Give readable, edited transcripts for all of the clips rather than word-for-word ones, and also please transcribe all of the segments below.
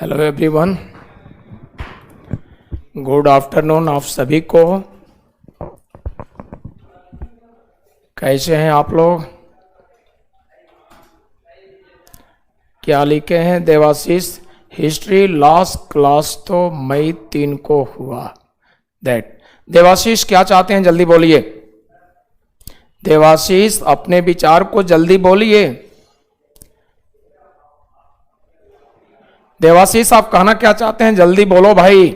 Hello everyone, good afternoon आप सभी को। कैसे हैं आप लोग? क्या लिखे हैं देवाशीष? हिस्ट्री लास्ट क्लास तो मई 3 को हुआ। दैट देवाशीष क्या चाहते हैं, जल्दी बोलिए। देवाशीष अपने विचार को जल्दी बोलिए। देवाशीष आप कहना क्या चाहते हैं, जल्दी बोलो भाई।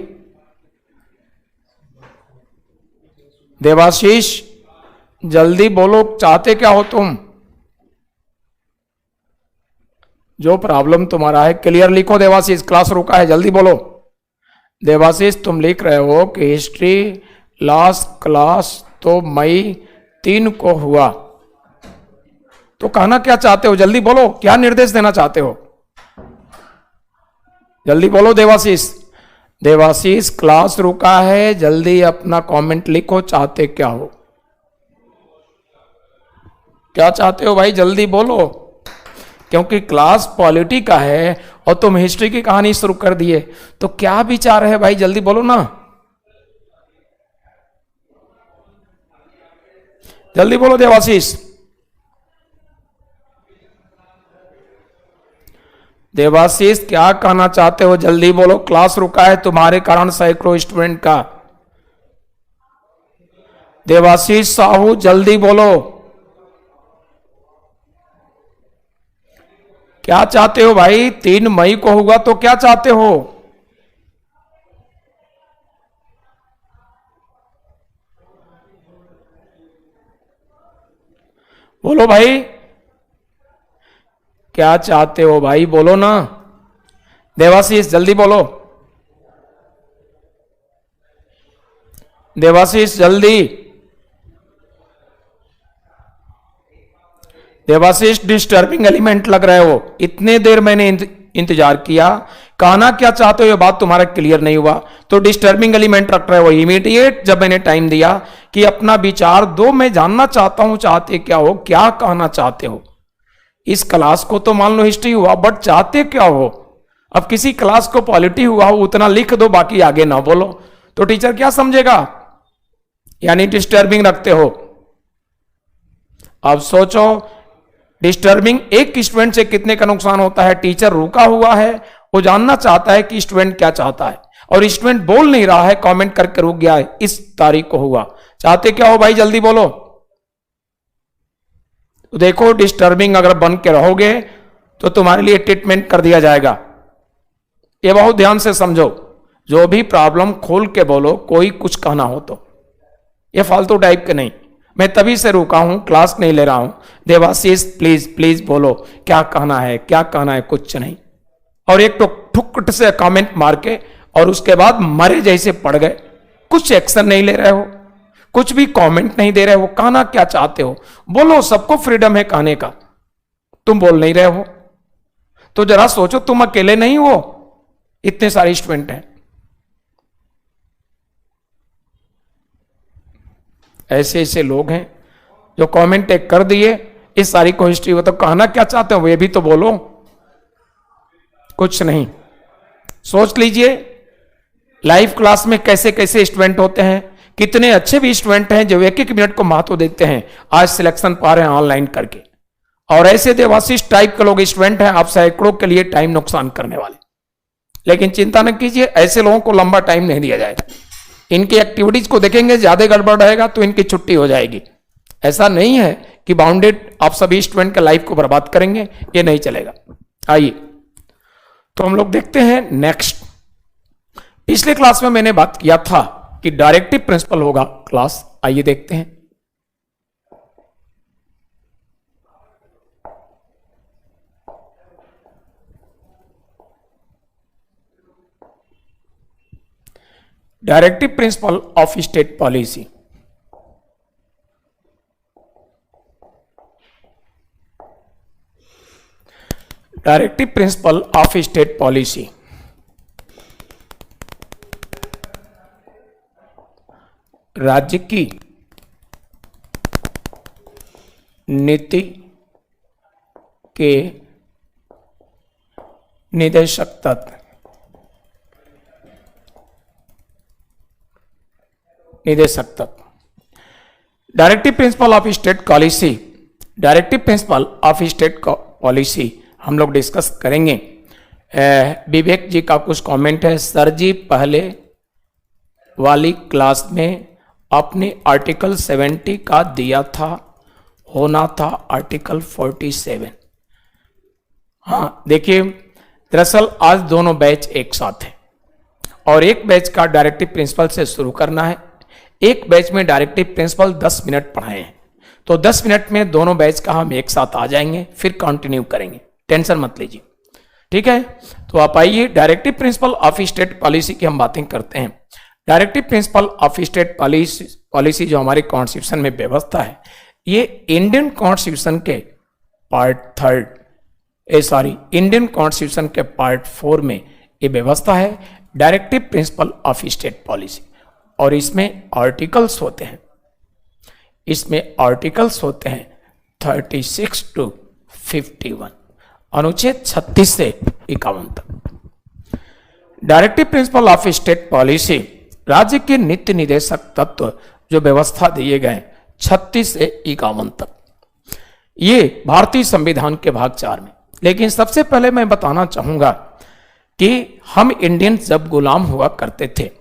देवाशीष जल्दी बोलो, चाहते क्या हो तुम? जो प्रॉब्लम तुम्हारा है क्लियर लिखो। देवाशीष क्लास रुका है, जल्दी बोलो। देवाशीष तुम लिख रहे हो कि हिस्ट्री लास्ट क्लास तो मई 3 को हुआ, तो कहना क्या चाहते हो, जल्दी बोलो। क्या निर्देश देना चाहते हो, जल्दी बोलो देवाशीष। देवाशीष क्लास रुका है, जल्दी अपना कमेंट लिखो, चाहते क्या हो, क्या चाहते हो भाई, जल्दी बोलो। क्योंकि क्लास पॉलिटी का है और तुम हिस्ट्री की कहानी शुरू कर दिए, तो क्या विचार है भाई, जल्दी बोलो ना, जल्दी बोलो देवाशीष। देवाशीष क्या कहना चाहते हो, जल्दी बोलो। क्लास रुका है तुम्हारे कारण सैकड़ों स्टूडेंट का। देवाशीष साहू जल्दी बोलो, क्या चाहते हो भाई? 3 मई को होगा तो क्या चाहते हो, बोलो भाई। क्या चाहते हो भाई, बोलो ना देवाशीष, जल्दी बोलो। देवाशीष जल्दी। देवाशीष डिस्टर्बिंग एलिमेंट लग रहे हो, इतने देर मैंने इंतजार किया, कहना क्या चाहते हो ये बात तुम्हारा क्लियर नहीं हुआ, तो डिस्टर्बिंग एलिमेंट रख रहे हो। इमीडिएट जब मैंने टाइम दिया कि अपना विचार दो, मैं जानना चाहता हूं चाहते क्या हो, क्या कहना चाहते हो। इस क्लास को तो मान लो हिस्ट्री हुआ, बट चाहते क्या हो। अब किसी क्लास को पॉलिटी हुआ हो उतना लिख दो, बाकी आगे ना बोलो, तो टीचर क्या समझेगा, यानी डिस्टर्बिंग रखते हो। अब सोचो, डिस्टर्बिंग एक स्टूडेंट से कितने का नुकसान होता है। टीचर रुका हुआ है, वो जानना चाहता है कि स्टूडेंट क्या चाहता है, और स्टूडेंट बोल नहीं रहा है, कमेंट करके रुक गया है, इस तारीख को हुआ, चाहते क्या हो भाई, जल्दी बोलो। तो देखो, डिस्टर्बिंग अगर बन के रहोगे तो तुम्हारे लिए ट्रीटमेंट कर दिया जाएगा। ये बहुत ध्यान से समझो, जो भी प्रॉब्लम खोल के बोलो, कोई कुछ कहना हो तो, ये फालतू टाइप के नहीं। मैं तभी से रुका हूं, क्लास नहीं ले रहा हूं। देवाशीष प्लीज प्लीज बोलो, क्या कहना है, क्या कहना है, कुछ नहीं। और एक तो ठुक से कमेंट मार के और उसके बाद मरे जैसे पड़ गए, कुछ एक्शन नहीं ले रहे हो, कुछ भी कमेंट नहीं दे रहे हो। कहना क्या चाहते हो, बोलो, सबको फ्रीडम है कहने का, तुम बोल नहीं रहे हो। तो जरा सोचो, तुम अकेले नहीं हो, इतने सारे स्टूडेंट हैं। ऐसे ऐसे लोग हैं जो कमेंट एक कर दिए, इस सारी को हिस्ट्री हो, तो कहना क्या चाहते हो ये भी तो बोलो। कुछ नहीं, सोच लीजिए लाइव क्लास में कैसे कैसे स्टूडेंट होते हैं, कितने अच्छे भी स्टूडेंट हैं जो एक एक मिनट को महत्व देते हैं, आज सिलेक्शन पा रहे हैं ऑनलाइन करके। और ऐसे देवाशीष टाइप के लोग स्टूडेंट हैं, आप सैकड़ों के लिए टाइम नुकसान करने वाले। लेकिन चिंता न कीजिए, ऐसे लोगों को लंबा टाइम नहीं दिया जाएगा। इनकी एक्टिविटीज को देखेंगे, ज्यादा गड़बड़ रहेगा तो इनकी छुट्टी हो जाएगी। ऐसा नहीं है कि बाउंडेड आप सभी स्टूडेंट के लाइफ को बर्बाद करेंगे, ये नहीं चलेगा। आइए तो हम लोग देखते हैं नेक्स्ट। पिछले क्लास में मैंने बात किया था कि डायरेक्टिव प्रिंसिपल होगा क्लास, आइए देखते हैं। Directive principle of state policy. Directive principle of state policy राज्य की नीति के निदेशक तत्व निदेशक तक। Directive principle of state policy, directive principle of state policy हम लोग डिस्कस करेंगे। विवेक जी का कुछ कमेंट है, सर जी पहले वाली क्लास में आपने आर्टिकल 70 का दिया था, होना था आर्टिकल 47। हाँ देखिए, दरअसल आज दोनों बैच एक साथ हैं और एक बैच का डायरेक्टिव प्रिंसिपल से शुरू करना है। एक बैच में डायरेक्टिव प्रिंसिपल 10 मिनट पढ़ाए हैं, तो 10 मिनट में दोनों बैच का हम एक साथ आ जाएंगे, फिर कंटिन्यू करेंगे, टेंशन मत लीजिए, ठीक है। तो आप आइए, directive principle of state policy की हम बातें करते हैं। Directive principle of state policy जो हमारे कॉन्स्टिट्यूशन में व्यवस्था है, ये इंडियन कॉन्स्टिट्यूशन के इंडियन कॉन्स्टिट्यूशन के पार्ट 4 में ये व्यवस्था है, directive principle of state policy. और इसमें आर्टिकल्स होते हैं, 36 to 51, अनुच्छेद 36 से 51 तक। Directive principle of state policy राज्य के नीति निदेशक तत्व जो व्यवस्था दिए गए 36 से 51 तक, ये भारतीय संविधान के भाग 4 में। लेकिन सबसे पहले मैं बताना चाहूंगा कि हम इंडियन जब गुलाम हुआ करते थे,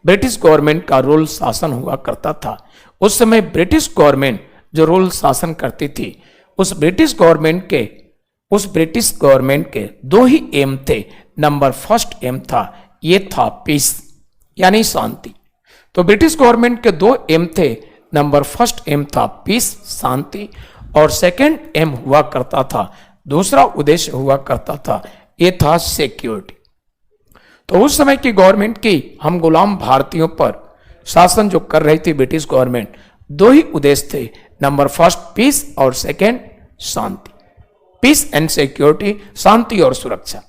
ब्रिटिश गवर्नमेंट का रूल शासन हुआ करता था, उस समय ब्रिटिश गवर्नमेंट जो रूल शासन करती थी, उस ब्रिटिश गवर्नमेंट के दो ही एम थे। नंबर फर्स्ट एम था, ये था पीस यानी शांति। तो ब्रिटिश गवर्नमेंट के दो एम थे, नंबर फर्स्ट एम था पीस शांति, और सेकंड एम हुआ करता था, दूसरा उद्देश्य हुआ करता था, ये था सिक्योरिटी। तो उस समय की गवर्नमेंट की हम गुलाम भारतीयों पर शासन जो कर रही थी ब्रिटिश गवर्नमेंट, दो ही उद्देश्य थे, नंबर फर्स्ट पीस और सेकंड शांति, पीस एंड सिक्योरिटी, शांति और सुरक्षा।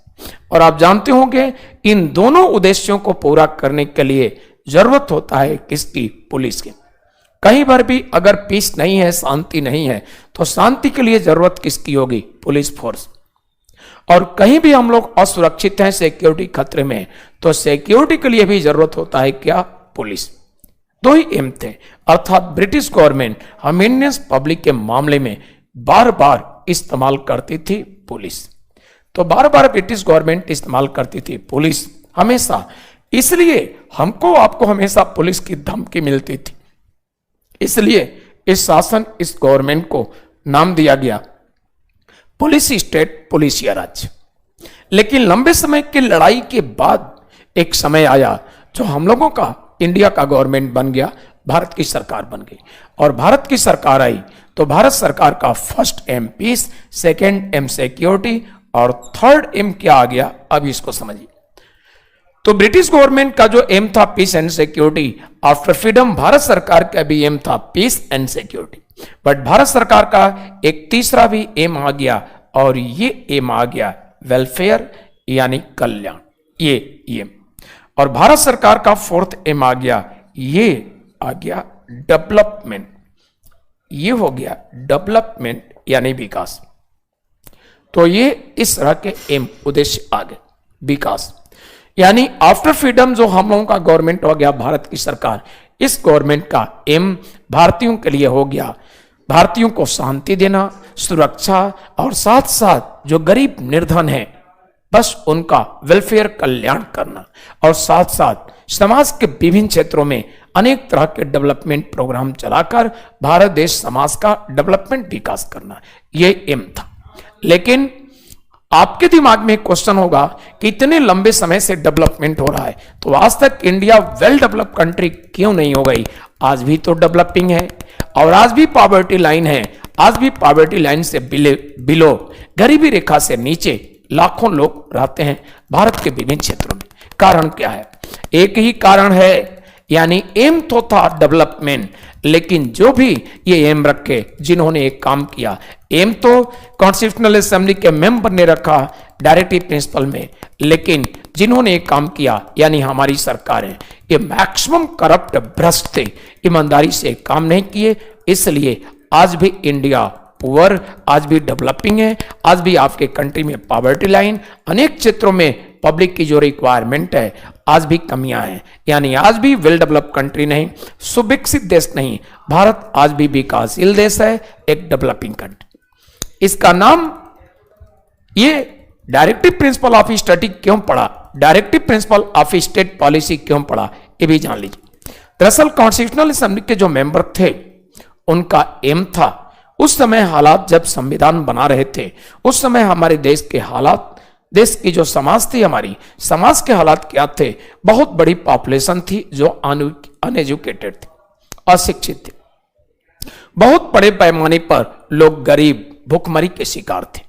और आप जानते होंगे इन दोनों उद्देश्यों को पूरा करने के लिए जरूरत होता है किसकी? पुलिस की। कहीं पर भी अगर पीस नहीं है, शांति नहीं है, तो शांति के लिए जरूरत किसकी होगी? Police force. और कहीं भी हम लोग असुरक्षित हैं, सिक्योरिटी खतरे में, तो सिक्योरिटी के लिए भी जरूरत होता है क्या? पुलिस। दो ही एम थे, अर्थात ब्रिटिश गवर्नमेंट हम इंडियन पब्लिक के मामले में बार बार इस्तेमाल करती थी पुलिस। तो बार बार ब्रिटिश गवर्नमेंट इस्तेमाल करती थी पुलिस हमेशा, इसलिए हमको आपको हमेशा पुलिस की धमकी मिलती थी। इसलिए इस शासन, इस गवर्नमेंट को नाम दिया गया पुलिस स्टेट, पुलिसिया राज्य। लेकिन लंबे समय की लड़ाई के बाद एक समय आया जो हम लोगों का इंडिया का गवर्नमेंट बन गया, भारत की सरकार बन गई। और भारत की सरकार आई तो भारत सरकार का first aim peace, second aim security और थर्ड एम क्या आ गया, अब इसको समझिए। तो ब्रिटिश गवर्नमेंट का जो एम था peace and security, after freedom Bharat सरकार का भी एम था peace and security. But Bharat सरकार का एक तीसरा भी एम आ गया, और ये एम आ गया वेलफेयर यानी कल्याण, ये एम। और भारत सरकार का फोर्थ एम आ गया, ये आ गया डेवलपमेंट, ये हो गया डेवलपमेंट यानी विकास। तो ये इस तरह के एम, उद्देश्य आ गए, विकास। यानी आफ्टर फ्रीडम जो हम लोगों का गवर्नमेंट हो गया, भारत की सरकार, इस गवर्नमेंट का एम भारतीयों के लिए हो गया, भारतीयों को शांति देना, सुरक्षा, और साथ साथ जो गरीब निर्धन है बस उनका वेलफेयर, कल्याण करना, और साथ साथ समाज के विभिन्न क्षेत्रों में अनेक तरह के डेवलपमेंट प्रोग्राम चलाकर भारत देश समाज का डेवलपमेंट, विकास करना, ये एम था। लेकिन आपके दिमाग में क्वेश्चन होगा कि इतने लंबे समय से डेवलपमेंट हो रहा है, तो आज तक इंडिया वेल डेवलप कंट्री क्यों नहीं हो गई? आज भी तो डेवलपिंग है, और आज भी पॉवर्टी लाइन है, आज भी पॉवर्टी लाइन से बिलो, गरीबी रेखा से नीचे लाखों लोग रहते हैं भारत के विभिन्न क्षेत्रों में। कारण क्या है? एक ही कारण है, यानी एम तो था डेवलपमेंट, लेकिन जो भी ये एम रखे, जिन्होंने एक काम किया, एम तो कॉन्स्टिट्यूशनल असेंबली के मेंबर ने रखा डायरेक्टिव प्रिंसिपल में, लेकिन जिन्होंने एक काम किया यानी हमारी सरकार है, ये मैक्सिमम करप्ट, भ्रष्ट थे, ईमानदारी से काम नहीं किए। इसलिए आज भी इंडिया पुअर, आज भी डेवलपिंग है, आज भी आपके कंट्री में पॉवर्टी लाइन, अनेक क्षेत्रों में पब्लिक की जो रिक्वायरमेंट है आज भी कमियां हैं, यानी आज भी वेल डेवलप्ड कंट्री नहीं, सुविकसित देश नहीं, भारत आज भी विकासशील देश है, एक डेवलपिंग कंट्री। इसका नाम ये डायरेक्टिव प्रिंसिपल ऑफ स्टडी क्यों पड़ा, directive principle of state policy क्यों पड़ा, ये भी जान लीजिए। दरअसल कॉन्स्टिट्यूशनल असेंबली के जो मेंबर थे उनका एम था, उस समय हालात जब संविधान बना रहे थे उस समय हमारे देश के हालात, देश की जो समाज थी, हमारी समाज के हालात क्या थे, बहुत बड़ी पॉपुलेशन थी जो अनएजुकेटेड थी, अशिक्षित थी, बहुत बड़े पैमाने पर लोग गरीब भूखमरी के शिकार थे।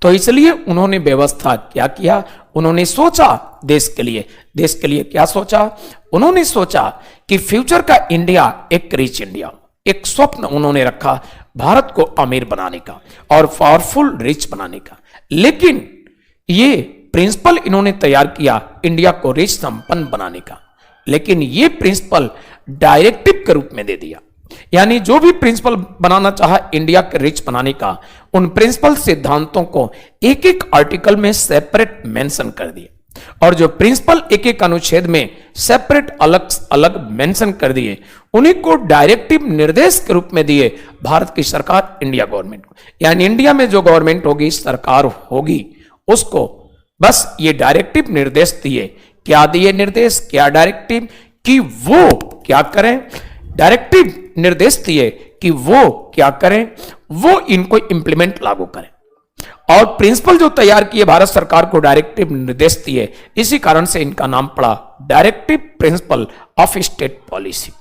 तो इसलिए उन्होंने व्यवस्था क्या किया, उन्होंने सोचा देश के लिए क्या सोचा, उन्होंने सोचा कि फ्यूचर का इंडिया एक रिच इंडिया, एक स्वप्न उन्होंने रखा भारत को अमीर बनाने का और पावरफुल रिच बनाने का। लेकिन ये प्रिंसिपल इन्होंने तैयार किया इंडिया को रिच संपन्न बनाने का, लेकिन ये प्रिंसिपल डायरेक्टिव के रूप में दे दिया। यानी जो भी प्रिंसिपल बनाना चाहा इंडिया के रिच बनाने का, उन प्रिंसिपल सिद्धांतों को एक एक आर्टिकल में सेपरेट मेंशन कर दिए, और जो प्रिंसिपल एक एक अनुच्छेद में सेपरेट अलग अलग मेंशन कर दिए, उन्हीं को डायरेक्टिव निर्देश के रूप में दिए भारत की सरकार, इंडिया गवर्नमेंट को। यानी इंडिया में जो गवर्नमेंट होगी, सरकार होगी, उसको बस ये डायरेक्टिव निर्देश दिए। क्या दिए निर्देश, क्या डायरेक्टिव, कि वो क्या करें, डायरेक्टिव निर्देश दिए कि वो क्या करें, वो इनको इंप्लीमेंट लागू करें। और प्रिंसिपल जो तैयार किए भारत सरकार को डायरेक्टिव निर्देश दिए, इसी कारण से इनका नाम पड़ा directive principle of state policy.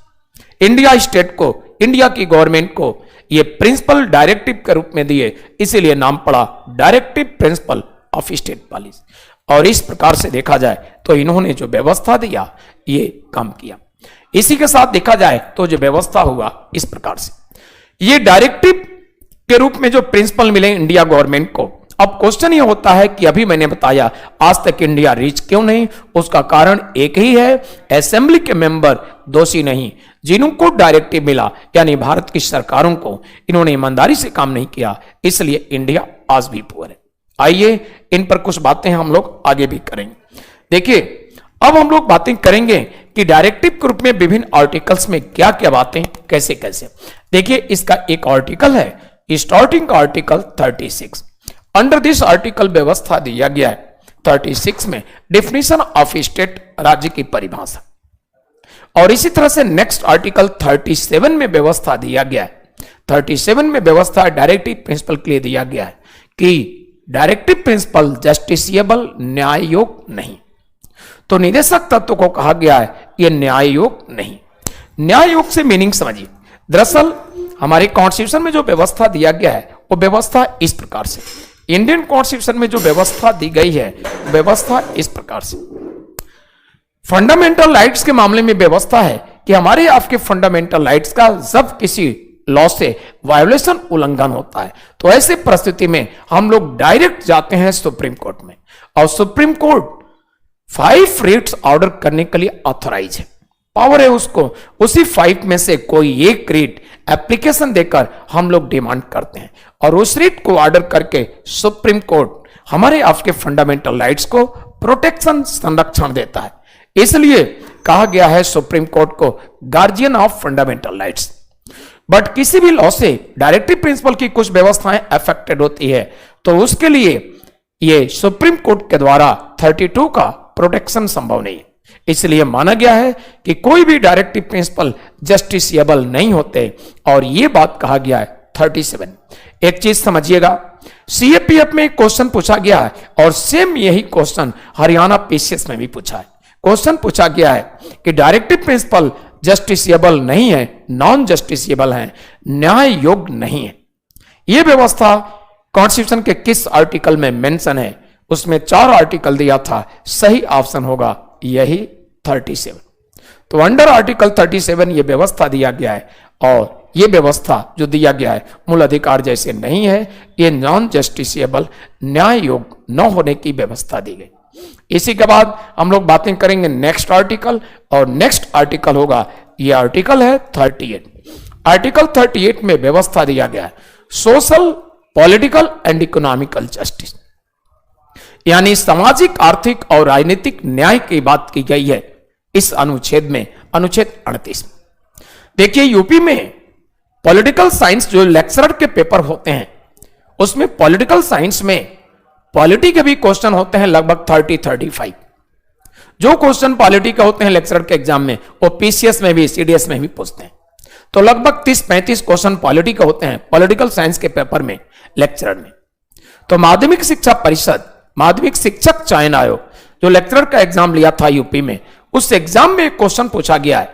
India state को, इंडिया की गवर्नमेंट को ये प्रिंसिपल डायरेक्टिव के रूप में दिए, इसीलिए नाम पड़ा directive principle of state policy. और इस प्रकार से देखा जाए तो इन्होंने जो व्यवस्था दिया ये काम किया। इसी के साथ देखा जाए तो जो व्यवस्था हुआ इस प्रकार से, ये डायरेक्टिव के रूप में जो प्रिंसिपल मिले इंडिया गवर्नमेंट को। अब क्वेश्चन ये होता है कि अभी मैंने बताया आज तक इंडिया रिच क्यों नहीं, उसका कारण एक ही है, असेंबली के मेंबर दोषी नहीं, जिनको डायरेक्टिव मिला यानी भारत की सरकारों को, इन्होंने ईमानदारी से काम नहीं किया, इसलिए इंडिया आज भी पुअर है। आइए इन पर कुछ बातें हम लोग आगे भी करेंगे। देखिए अब हम लोग बातें करेंगे कि डायरेक्टिव के रूप में विभिन्न आर्टिकल्स में क्या क्या बातें कैसे कैसे। देखिए इसका एक आर्टिकल है, starting article 36। Under this article व्यवस्था दिया गया है 36 में डिफिनीशन ऑफ स्टेट, राज्य की परिभाषा। और इसी तरह से नेक्स्ट आर्टिकल 37 में व्यवस्था दिया गया है। 37 में व्यवस्था डायरेक्टिव प्रिंसिपल के लिए दिया गया है कि डायरेक्टिव प्रिंसिपल जस्टिसिएबल, न्याय योग्य नहीं। तो निदेशक तत्व को कहा गया है यह न्याय योग्य नहीं। न्याय योग्य से मीनिंग समझिए। दरअसल हमारे कॉन्स्टिट्यूशन में जो व्यवस्था दिया गया है वो व्यवस्था इस प्रकार से, इंडियन कॉन्स्टिट्यूशन में जो व्यवस्था दी गई है व्यवस्था इस प्रकार से। फंडामेंटल राइट्स के मामले में व्यवस्था है कि हमारे आपके फंडामेंटल राइट्स का जब किसी लॉ से वायोलेशन, उल्लंघन होता है तो ऐसे परिस्थिति में हम लोग डायरेक्ट जाते हैं सुप्रीम कोर्ट में, और सुप्रीम कोर्ट 5 रेट्स ऑर्डर करने के लिए ऑथराइज है, पावर है उसको। उसी 5 में से कोई एक रेट एप्लीकेशन देकर हम लोग डिमांड करते हैं, और उस रेट को ऑर्डर करके सुप्रीम कोर्ट हमारे आपके फंडामेंटल राइट्स को प्रोटेक्शन, संरक्षण देता है। इसलिए कहा गया है सुप्रीम कोर्ट को guardian of fundamental rights. But किसी भी लॉ से डायरेक्टिव प्रिंसिपल की कुछ व्यवस्थाएं अफेक्टेड होती है तो उसके लिए ये सुप्रीम कोर्ट के द्वारा 32 का प्रोटेक्शन संभव नहीं है। इसलिए माना गया है कि कोई भी डायरेक्टिव प्रिंसिपल जस्टिसिएबल नहीं होते, और यह बात कहा गया है 37। एक चीज समझिएगा, सीएपीएफ में एक क्वेश्चन पूछा गया है और सेम यही क्वेश्चन हरियाणा पीसीएस में भी पूछा है। क्वेश्चन पूछा गया है कि डायरेक्टिव प्रिंसिपल जस्टिसिएबल नहीं है, नॉन जस्टिसिएबल है, न्याय योग्य नहीं है। यह व्यवस्था कॉन्स्टिट्यूशन के किस आर्टिकल में मेंशन है, उसमें 4 आर्टिकल दिया था, सही ऑप्शन होगा यही 37। तो अंडर आर्टिकल 37 ये व्यवस्था दिया गया है, और ये व्यवस्था जो दिया गया है मूल अधिकार जैसे नहीं है, ये नॉन जस्टिसिएबल, न्याय योग्य न होने की व्यवस्था दी गई। इसी के बाद हम लोग बातें करेंगे नेक्स्ट आर्टिकल, और नेक्स्ट आर्टिकल होगा, ये आर्टिकल है 38। आर्टिकल 38 में व्यवस्था दिया गया है social, political and economical justice. यानी सामाजिक, आर्थिक और राजनीतिक न्याय की बात की गई है इस अनुच्छेद में, अनुच्छेद 38। देखिए यूपी में पॉलिटिकल साइंस जो लेक्चरर के पेपर होते हैं, उसमें पॉलिटिकल साइंस में पॉलिटी के भी क्वेश्चन होते हैं लगभग 30-35। जो क्वेश्चन पॉलिटी के होते हैं लेक्चरर के एग्जाम में, वो पीसीएस में भी, सीडीएस में भी पूछते हैं। तो लगभग 30-35 क्वेश्चन पॉलिटी के होते हैं पॉलिटिकल साइंस के पेपर में, लेक्चरर में। तो माध्यमिक शिक्षा परिषद, माध्यमिक शिक्षक चयन आयोग जो लेक्चरर का एग्जाम लिया था यूपी में, उस एग्जाम में एक क्वेश्चन पूछा गया है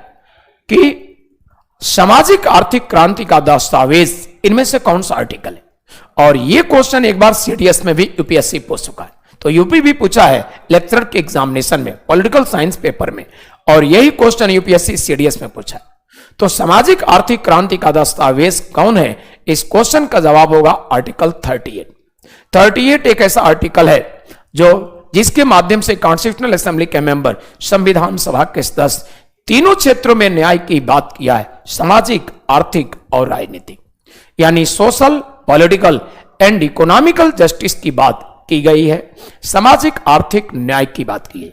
कि सामाजिक आर्थिक क्रांति का दस्तावेज इनमें से कौन सा आर्टिकल है। और यह क्वेश्चन एक बार सीडीएस में भी यूपीएससी पूछ चुका है, तो यूपी भी पूछा है लेक्चरर के एग्जामिनेशन में, पॉलिटिकल साइंस पेपर में, और यही क्वेश्चन यूपीएससी सीडीएस में पूछा है। तो सामाजिक आर्थिक क्रांति का दस्तावेज कौन है, इस क्वेश्चन का जवाब होगा आर्टिकल 38। 38 एक ऐसा आर्टिकल है जिसके माध्यम से कॉन्स्टिट्यूशनल असेंबली के मेंबर, संविधान सभा के सदस्य तीनों क्षेत्रों में न्याय की बात किया है, सामाजिक, आर्थिक और राजनीतिक, यानी social, political and economical justice की बात की गई है, सामाजिक आर्थिक न्याय की बात की है।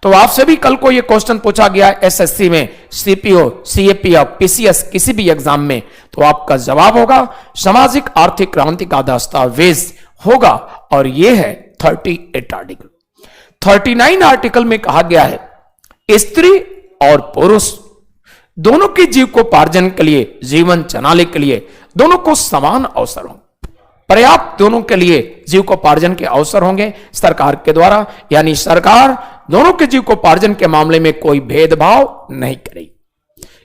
तो आपसे भी कल को यह क्वेश्चन पूछा गया है एसएससी में, सीपीओ, सीएपी और पीसीएस किसी भी एग्जाम में, तो आपका जवाब होगा सामाजिक आर्थिक क्रांति का दस्तावेज होगा, और यह है 38 आर्टिकल। 39 आर्टिकल में कहा गया है स्त्री और पुरुष दोनों के जीविकोपार्जन के लिए, जीवन चलाने के लिए दोनों को समान अवसर हो, पर्याप्त दोनों के लिए जीविकोपार्जन के अवसर होंगे सरकार के द्वारा, यानी सरकार दोनों के जीविकोपार्जन के मामले में कोई भेदभाव नहीं करेगी।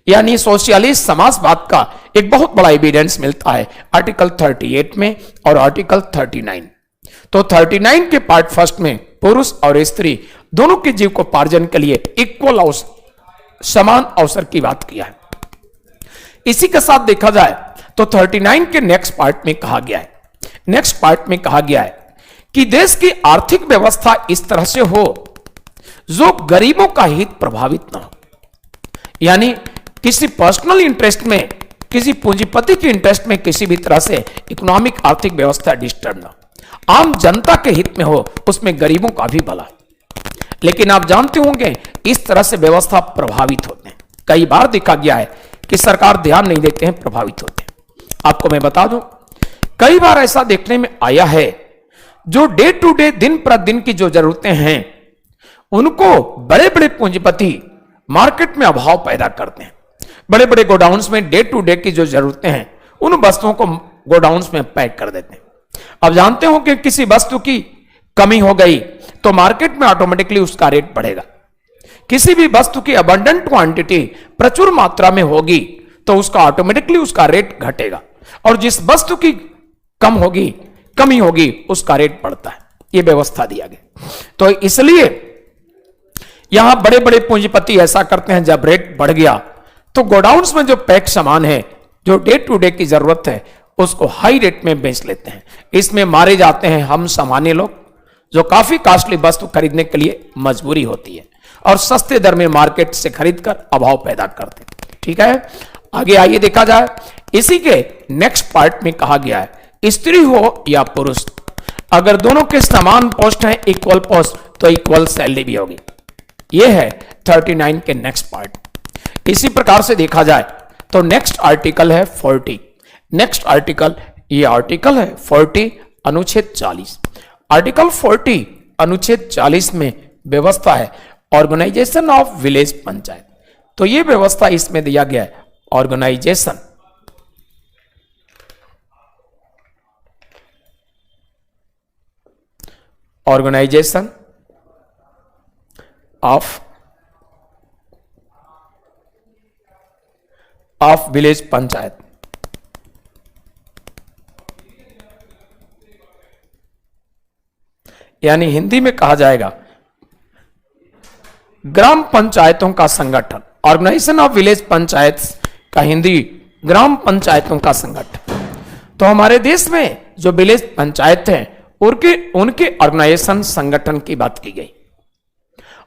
यानी सोशलिस्ट समाजवाद का एक बहुत बड़ा एविडेंस मिलता है आर्टिकल 38 में और आर्टिकल 39। तो 39 के पार्ट फर्स्ट में पुरुष और स्त्री दोनों के जीविकोपार्जन के लिए इक्वल अवसर, समान अवसर की बात किया है। इसी के साथ देखा जाए तो 39 के नेक्स्ट पार्ट में कहा गया है, नेक्स्ट पार्ट में कहा गया है कि देश की आर्थिक व्यवस्था इस तरह से हो जो गरीबों का हित प्रभावित ना हो, यानी किसी पर्सनल इंटरेस्ट में, किसी पूंजीपति के इंटरेस्ट में किसी भी तरह से इकोनॉमिक आर्थिक व्यवस्था डिस्टर्ब ना, आम जनता के हित में हो, उसमें गरीबों का भी भला है। लेकिन आप जानते होंगे इस तरह से व्यवस्था प्रभावित होते हैं, कई बार देखा गया है कि सरकार ध्यान नहीं देते हैं, प्रभावित होते हैं। आपको मैं बता दूं, कई बार ऐसा देखने में आया है जो डे टू डे, दिन प्रतिदिन की जो जरूरतें हैं उनको बड़े बड़े पूंजीपति मार्केट में अभाव पैदा करते हैं। बड़े बड़े गोडाउन्स में डे टू डे की जो जरूरतें हैं उन वस्तुओं को गोडाउन्स में पैक कर देते हैं। अब जानते हो कि किसी वस्तु की कमी हो गई तो मार्केट में ऑटोमेटिकली उसका रेट बढ़ेगा। किसी भी वस्तु की अबंडेंट क्वांटिटी प्रचुर मात्रा में होगी तो उसका ऑटोमेटिकली उसका रेट घटेगा, और जिस वस्तु की कम होगी, कमी होगी, उसका रेट बढ़ता है। यह व्यवस्था दिया गया। तो इसलिए यहां बड़े बड़े पूंजीपति ऐसा करते हैं, जब रेट बढ़ गया तो गोडाउन्स में जो पैक सामान है, जो डे टू डे की जरूरत है, उसको हाई रेट में बेच लेते हैं। इसमें मारे जाते हैं हम सामान्य लोग, जो काफी कॉस्टली वस्तु खरीदने के लिए मजबूरी होती है और सस्ते दर में मार्केट से खरीदकर अभाव पैदा करते हैं। ठीक है, आगे आइए देखा जाए। इसी के नेक्स्ट पार्ट में कहा गया है स्त्री हो या पुरुष, अगर दोनों के समान पोस्ट हैं, इक्वल पोस्ट, तो इक्वल सैलरी भी होगी। यह है 39 के नेक्स्ट पार्ट। इसी प्रकार से देखा जाए तो नेक्स्ट आर्टिकल है 40। नेक्स्ट आर्टिकल, ये आर्टिकल है 40 अनुच्छेद 40। आर्टिकल 40 अनुच्छेद 40 में व्यवस्था है ऑर्गेनाइजेशन ऑफ विलेज पंचायत। तो ये व्यवस्था इसमें दिया गया है, ऑर्गेनाइजेशन ऑफ विलेज पंचायत। यानी हिंदी में कहा जाएगा ग्राम पंचायतों का संगठन। ऑर्गेनाइजेशन ऑफ विलेज पंचायत का हिंदी ग्राम पंचायतों का संगठन। तो हमारे देश में जो विलेज पंचायत हैं उनके ऑर्गेनाइजेशन संगठन की बात की गई।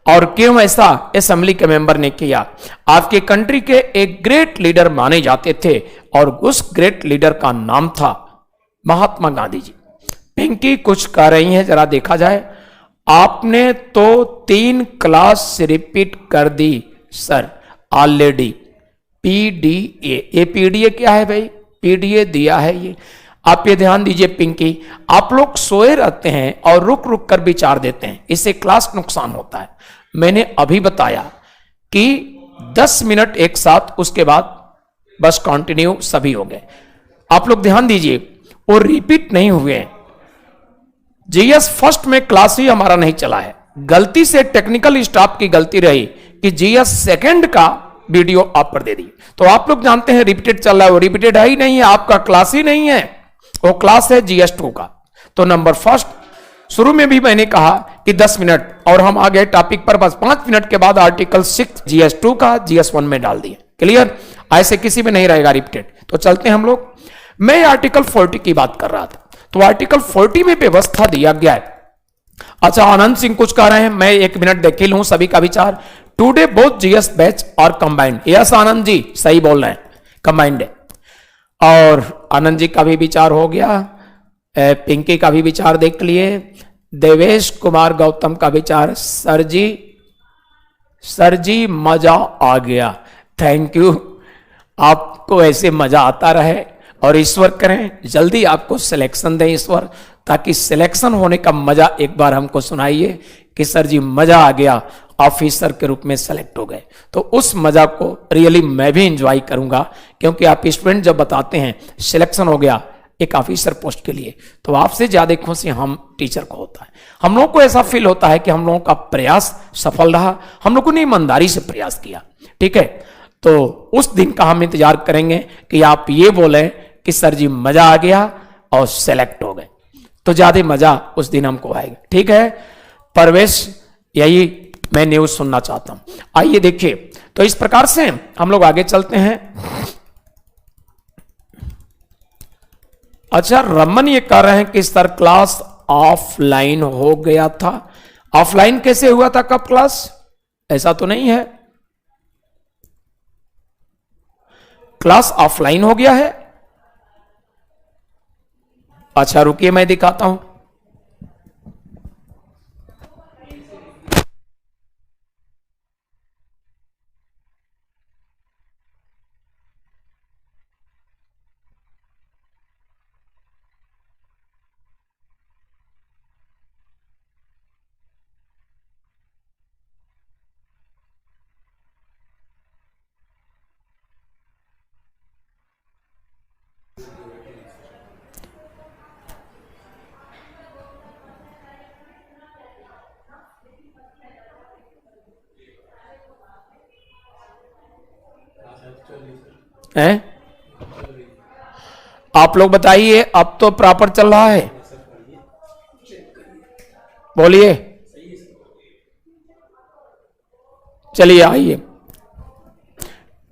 और क्यों ऐसा असेंबली के मेंबर ने किया? आपके कंट्री के एक ग्रेट लीडर माने जाते थे और उस ग्रेट लीडर का नाम था महात्मा गांधी जी। पिंकी कुछ कह रही हैं, जरा देखा जाए। आपने तो 3 क्लास रिपीट कर दी सर ऑलरेडी। पीडीए, ये पीडीए क्या है भाई? पीडीए दिया है ये। आप ये ध्यान दीजिए पिंकी, आप लोग सोए रहते हैं और रुक रुक कर विचार देते हैं, इससे क्लास नुकसान होता है। मैंने अभी बताया कि 10 मिनट एक साथ, उसके बाद बस कंटिन्यू सभी हो गए। आप लोग ध्यान दीजिए, वो रिपीट नहीं हुए हैं। जीएस फर्स्ट में क्लास ही हमारा नहीं चला है, गलती से टेक्निकल स्टाफ की गलती रही कि जीएस सेकंड का वीडियो आप पर दे दिए। तो आप लोग जानते हैं रिपीटेड चल रहा है, वो रिपीटेड है ही नहीं है, आपका क्लास ही नहीं है, वो क्लास है जीएस 2 का। तो नंबर फर्स्ट, शुरू में भी मैंने कहा कि 10 मिनट और हम आ गए टॉपिक पर, बस 5 मिनट के बाद आर्टिकल 6 जीएस 2 का जीएस 1 में डाल दिए। क्लियर? ऐसे किसी में नहीं रहेगा रिपीटेड। तो चलते हैं हम लोग। मैं आर्टिकल 40 की बात कर रहा था, तो आर्टिकल 40 में व्यवस्था दिया गया है। अच्छा, आनंद सिंह कुछ कह रहे हैं, मैं 1 मिनट देख लूं सभी का विचार। टुडे बोथ जीएस बैच और कंबाइंड। यस आनंद जी, सही बोल रहे हैं, कंबाइंड है। और आनंद जी का भी विचार हो गया, पिंकी का भी विचार देख लिए, देवेश कुमार गौतम का विचार, सर जी मजा आ गया, थैंक यू। आपको ऐसे मजा आता रहे और ईश्वर करें जल्दी आपको सिलेक्शन दें ईश्वर, ताकि सिलेक्शन होने का मजा एक बार हमको सुनाइए कि सर जी मजा आ गया, ऑफिसर के रूप में सेलेक्ट हो गए। तो उस मजा को रियली मैं भी एंजॉय करूंगा, क्योंकि आप स्टूडेंट जब बताते हैं सिलेक्शन हो गया एक ऑफिसर पोस्ट के लिए, तो आपसे ज्यादा खुशी हम टीचर को होता है। हम लोगों को ऐसा फील होता है कि हम लोगों का प्रयास सफल रहा, हम लोगों ने ईमानदारी से प्रयास किया। ठीक है, तो उस दिन का हम इंतजार करेंगे कि आप ये बोले कि सर जी मजा आ गया और सेलेक्ट हो गए, तो ज्यादा मजा उस दिन हमको आएगा। ठीक है परवेश, यही मैं न्यूज सुनना चाहता हूं। आइए देखिए, तो इस प्रकार से हम लोग आगे चलते हैं। अच्छा, रमन ये कह रहे हैं कि सर क्लास ऑफलाइन हो गया था। ऑफलाइन कैसे हुआ था, कब क्लास? ऐसा तो नहीं है, क्लास ऑफलाइन हो गया है। अच्छा रुकिए, मैं दिखाता हूं। है आप लोग बताइए, अब तो प्रॉपर चल रहा है? बोलिए, चलिए आइए,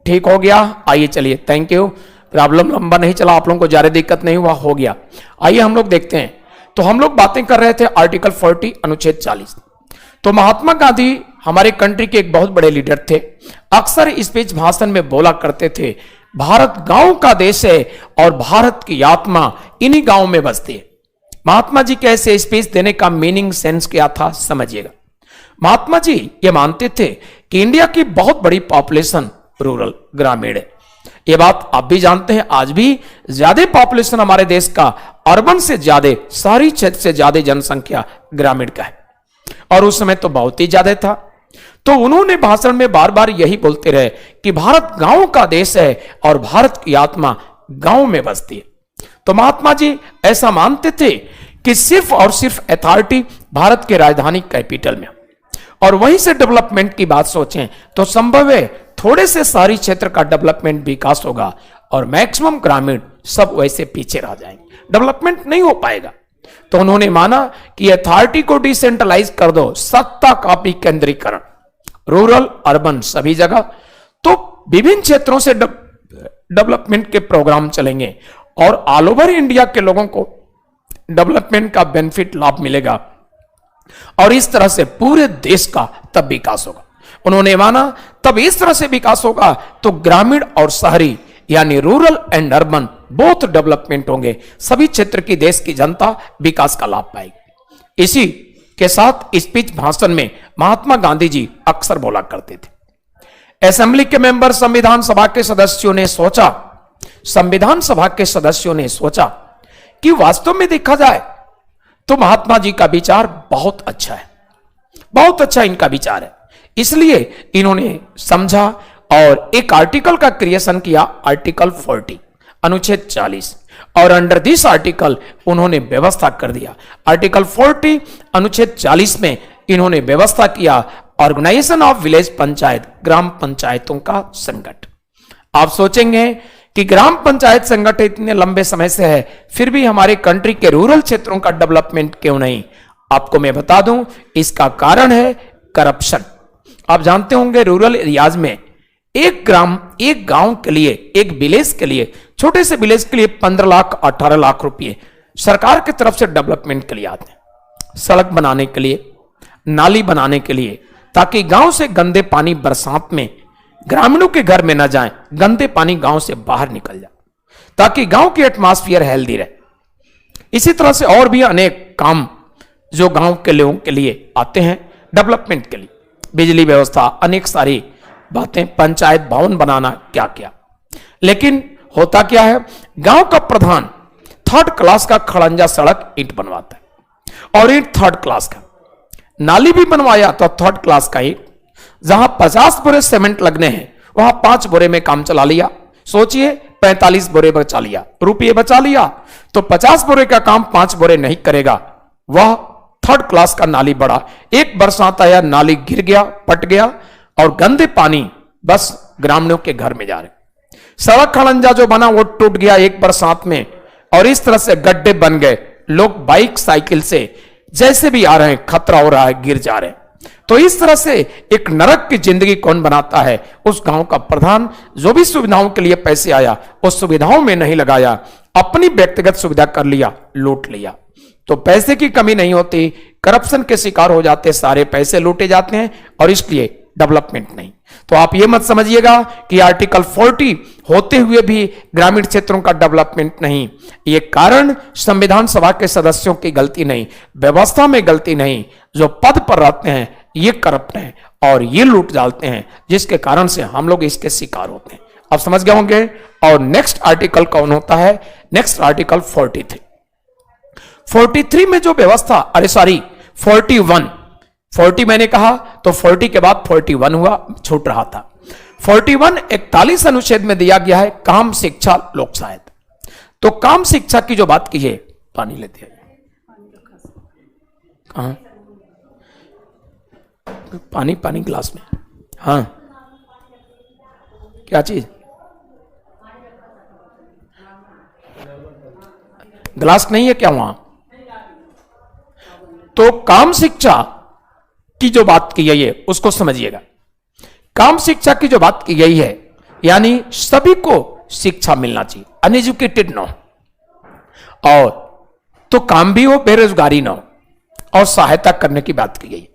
ठीक हो गया। आइए चलिए, थैंक यू। प्रॉब्लम लंबा नहीं चला, आप लोगों को ज्यादा दिक्कत नहीं हुआ, हो गया। आइए हम लोग देखते हैं। तो हम लोग बातें कर रहे थे आर्टिकल 40 अनुच्छेद 40। तो महात्मा गांधी हमारे कंट्री के एक बहुत बड़े लीडर थे, अक्सर स्पीच भाषण में बोला करते थे भारत गांव का देश है और भारत की आत्मा इन्हीं गांव में बसती है। महात्मा जी के ऐसे स्पीच देने का मीनिंग सेंस क्या था, समझिएगा। महात्मा जी ये मानते थे कि इंडिया की बहुत बड़ी पॉपुलेशन रूरल, ग्रामीण है। ये बात आप भी जानते हैं, आज भी ज्यादा पॉपुलेशन हमारे देश का अर्बन से ज्यादा, शहरी क्षेत्र से ज्यादा जनसंख्या ग्रामीण का है, और उस समय तो बहुत ही ज्यादा था। तो उन्होंने भाषण में बार बार यही बोलते रहे कि भारत गांव का देश है और भारत की आत्मा गांव में बसती है। तो महात्मा जी ऐसा मानते थे कि सिर्फ और सिर्फ अथॉरिटी भारत के राजधानी कैपिटल में, और वहीं से डेवलपमेंट की बात सोचें तो संभव है थोड़े से शहरी क्षेत्र का डेवलपमेंट विकास होगा और मैक्सिमम ग्रामीण सब वैसे पीछे रह जाएंगे, डेवलपमेंट नहीं हो पाएगा। तो उन्होंने माना कि अथॉरिटी को डिसेंट्रलाइज कर दो, सत्ता का विकेंद्रीकरण, रूरल अर्बन सभी जगह, तो विभिन्न क्षेत्रों से डेवलपमेंट के प्रोग्राम चलेंगे और ऑल ओवर इंडिया के लोगों को डेवलपमेंट का बेनिफिट लाभ मिलेगा, और इस तरह से पूरे देश का तब विकास होगा। उन्होंने माना तब इस तरह से विकास होगा तो ग्रामीण और शहरी यानी rural and urban both development होंगे, सभी क्षेत्र की देश की जनता विकास का लाभ पाएगी। इसी के साथ स्पीच भाषण में महात्मा गांधी जी अक्सर बोला करते थे। असेंबली के मेंबर संविधान सभा के सदस्यों ने सोचा कि वास्तव में देखा जाए तो महात्मा जी का विचार बहुत अच्छा है, बहुत अच्छा इनका विचार है। इसलिए इन्होंने समझा और एक आर्टिकल का क्रिएशन किया, आर्टिकल 40 अनुच्छेद 40, और अंडर दिस आर्टिकल उन्होंने व्यवस्था कर दिया। आर्टिकल 40 अनुच्छेद 40 में इन्होंने व्यवस्था किया ऑर्गेनाइजेशन ऑफ विलेज पंचायत, ग्राम पंचायतों का संगठन। आप सोचेंगे कि ग्राम पंचायत संगठन इतने लंबे समय से है, फिर भी हमारे कंट्री के रूरल क्षेत्रों का डेवलपमेंट क्यों नहीं? आपको मैं बता दूं, इसका कारण है करप्शन। आप जानते होंगे रूरल एरियाज में एक गांव के लिए, एक विलेज के लिए, छोटे से विलेज के लिए 15 लाख 18 लाख रुपए सरकार की तरफ से डेवलपमेंट के लिए आते हैं। सड़क बनाने के लिए, नाली बनाने के लिए, ताकि गांव से गंदे पानी बरसात में ग्रामीणों के घर में न जाए, गंदे पानी गांव से बाहर निकल जाए, ताकि गांव की एटमॉस्फेयर हेल्दी रहे। इसी तरह से और भी अनेक काम जो गांव के लोगों के लिए आते हैं डेवलपमेंट के लिए, बिजली व्यवस्था, अनेक सारी बातें, पंचायत भवन बनाना, क्या क्या। लेकिन होता क्या है, गांव का प्रधान 3rd क्लास का खड़ंजा सड़क ईंट बनवाता है, और ईंट 3rd क्लास का, नाली भी बनवाया तो 3rd क्लास का ईंट। जहां 50 बोरे सीमेंट लगने हैं वहां 5 बोरे में काम चला लिया। सोचिए 45 बोरे बचा लिया, रुपये बचा लिया, तो 50 बोरे का काम 5 बोरे नहीं करेगा। वह 3rd क्लास का नाली बड़ा, एक बरसात आया, नाली गिर गया, पट गया, और गंदे पानी बस ग्रामीणों के घर में जा रहे। सड़क खड़ंजा जो बना वो टूट गया एक बरसात में, और इस तरह से गड्ढे बन गए। लोग बाइक साइकिल से जैसे भी आ रहे हैं, खतरा हो रहा है, गिर जा रहे हैं। तो इस तरह से एक नरक की जिंदगी कौन बनाता है? उस गांव का प्रधान। जो भी सुविधाओं के लिए पैसे आया उस सुविधाओं में नहीं लगाया, अपनी व्यक्तिगत सुविधा कर लिया, लूट लिया। तो पैसे की कमी नहीं होती, करप्शन के शिकार हो जाते, सारे पैसे लूटे जाते हैं, और इसलिए डेवलपमेंट नहीं। तो आप ये मत समझिएगा कि आर्टिकल 40 होते हुए भी ग्रामीण क्षेत्रों का डेवलपमेंट नहीं। ये कारण संविधान सभा के सदस्यों की गलती नहीं, व्यवस्था में गलती नहीं, जो पद पर रहते हैं ये करप्ट हैं और ये लूट डालते हैं, जिसके कारण से हम लोग इसके शिकार होते हैं। आप समझ गए होंगे। और नेक्स्ट आर्टिकल कौन होता है? Next article 43। 43 में जो व्यवस्था, 41, 40 मैंने कहा तो 40 के बाद 41 हुआ, छूट रहा था। 41 41 अनुच्छेद में दिया गया है काम शिक्षा लोक सहायता। तो काम शिक्षा की जो बात की है, पानी लेते हैं कहां? पानी गिलास में। हाँ, क्या चीज? गिलास नहीं है क्या वहां? तो काम शिक्षा की जो बात की गई है उसको समझिएगा। काम शिक्षा की जो बात की गई है, यानी सभी को शिक्षा मिलना चाहिए, अनएजुकेटेड ना हो, और तो काम भी हो, बेरोजगारी ना हो, और सहायता करने की बात की गई।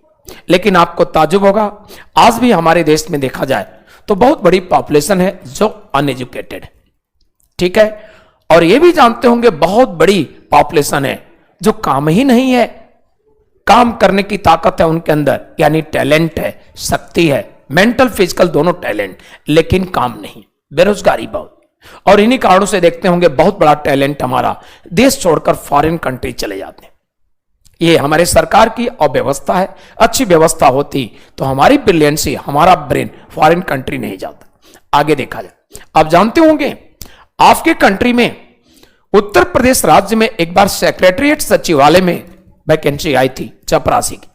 लेकिन आपको ताज्जुब होगा, आज भी हमारे देश में देखा जाए तो बहुत बड़ी पॉपुलेशन है जो अनएजुकेटेड है, ठीक है। और ये भी जानते होंगे बहुत बड़ी पॉपुलेशन है जो काम ही नहीं है, काम करने की ताकत है उनके अंदर, यानी टैलेंट है, शक्ति है, मेंटल फिजिकल दोनों टैलेंट, लेकिन काम नहीं, बेरोजगारी बहुत। और इन्हीं कारणों से देखते होंगे बहुत बड़ा टैलेंट हमारा देश छोड़कर फॉरेन कंट्री चले जाते हैं। ये हमारे सरकार की अव्यवस्था है। अच्छी व्यवस्था होती तो हमारी ब्रिलियंसी, हमारा ब्रेन फॉरेन कंट्री नहीं जाता। आगे देखा जाए, आप जानते होंगे आपके कंट्री में, उत्तर प्रदेश राज्य में एक बार सेक्रेटरीट सचिवालय में वैकेंसी आई थी चपरासी की,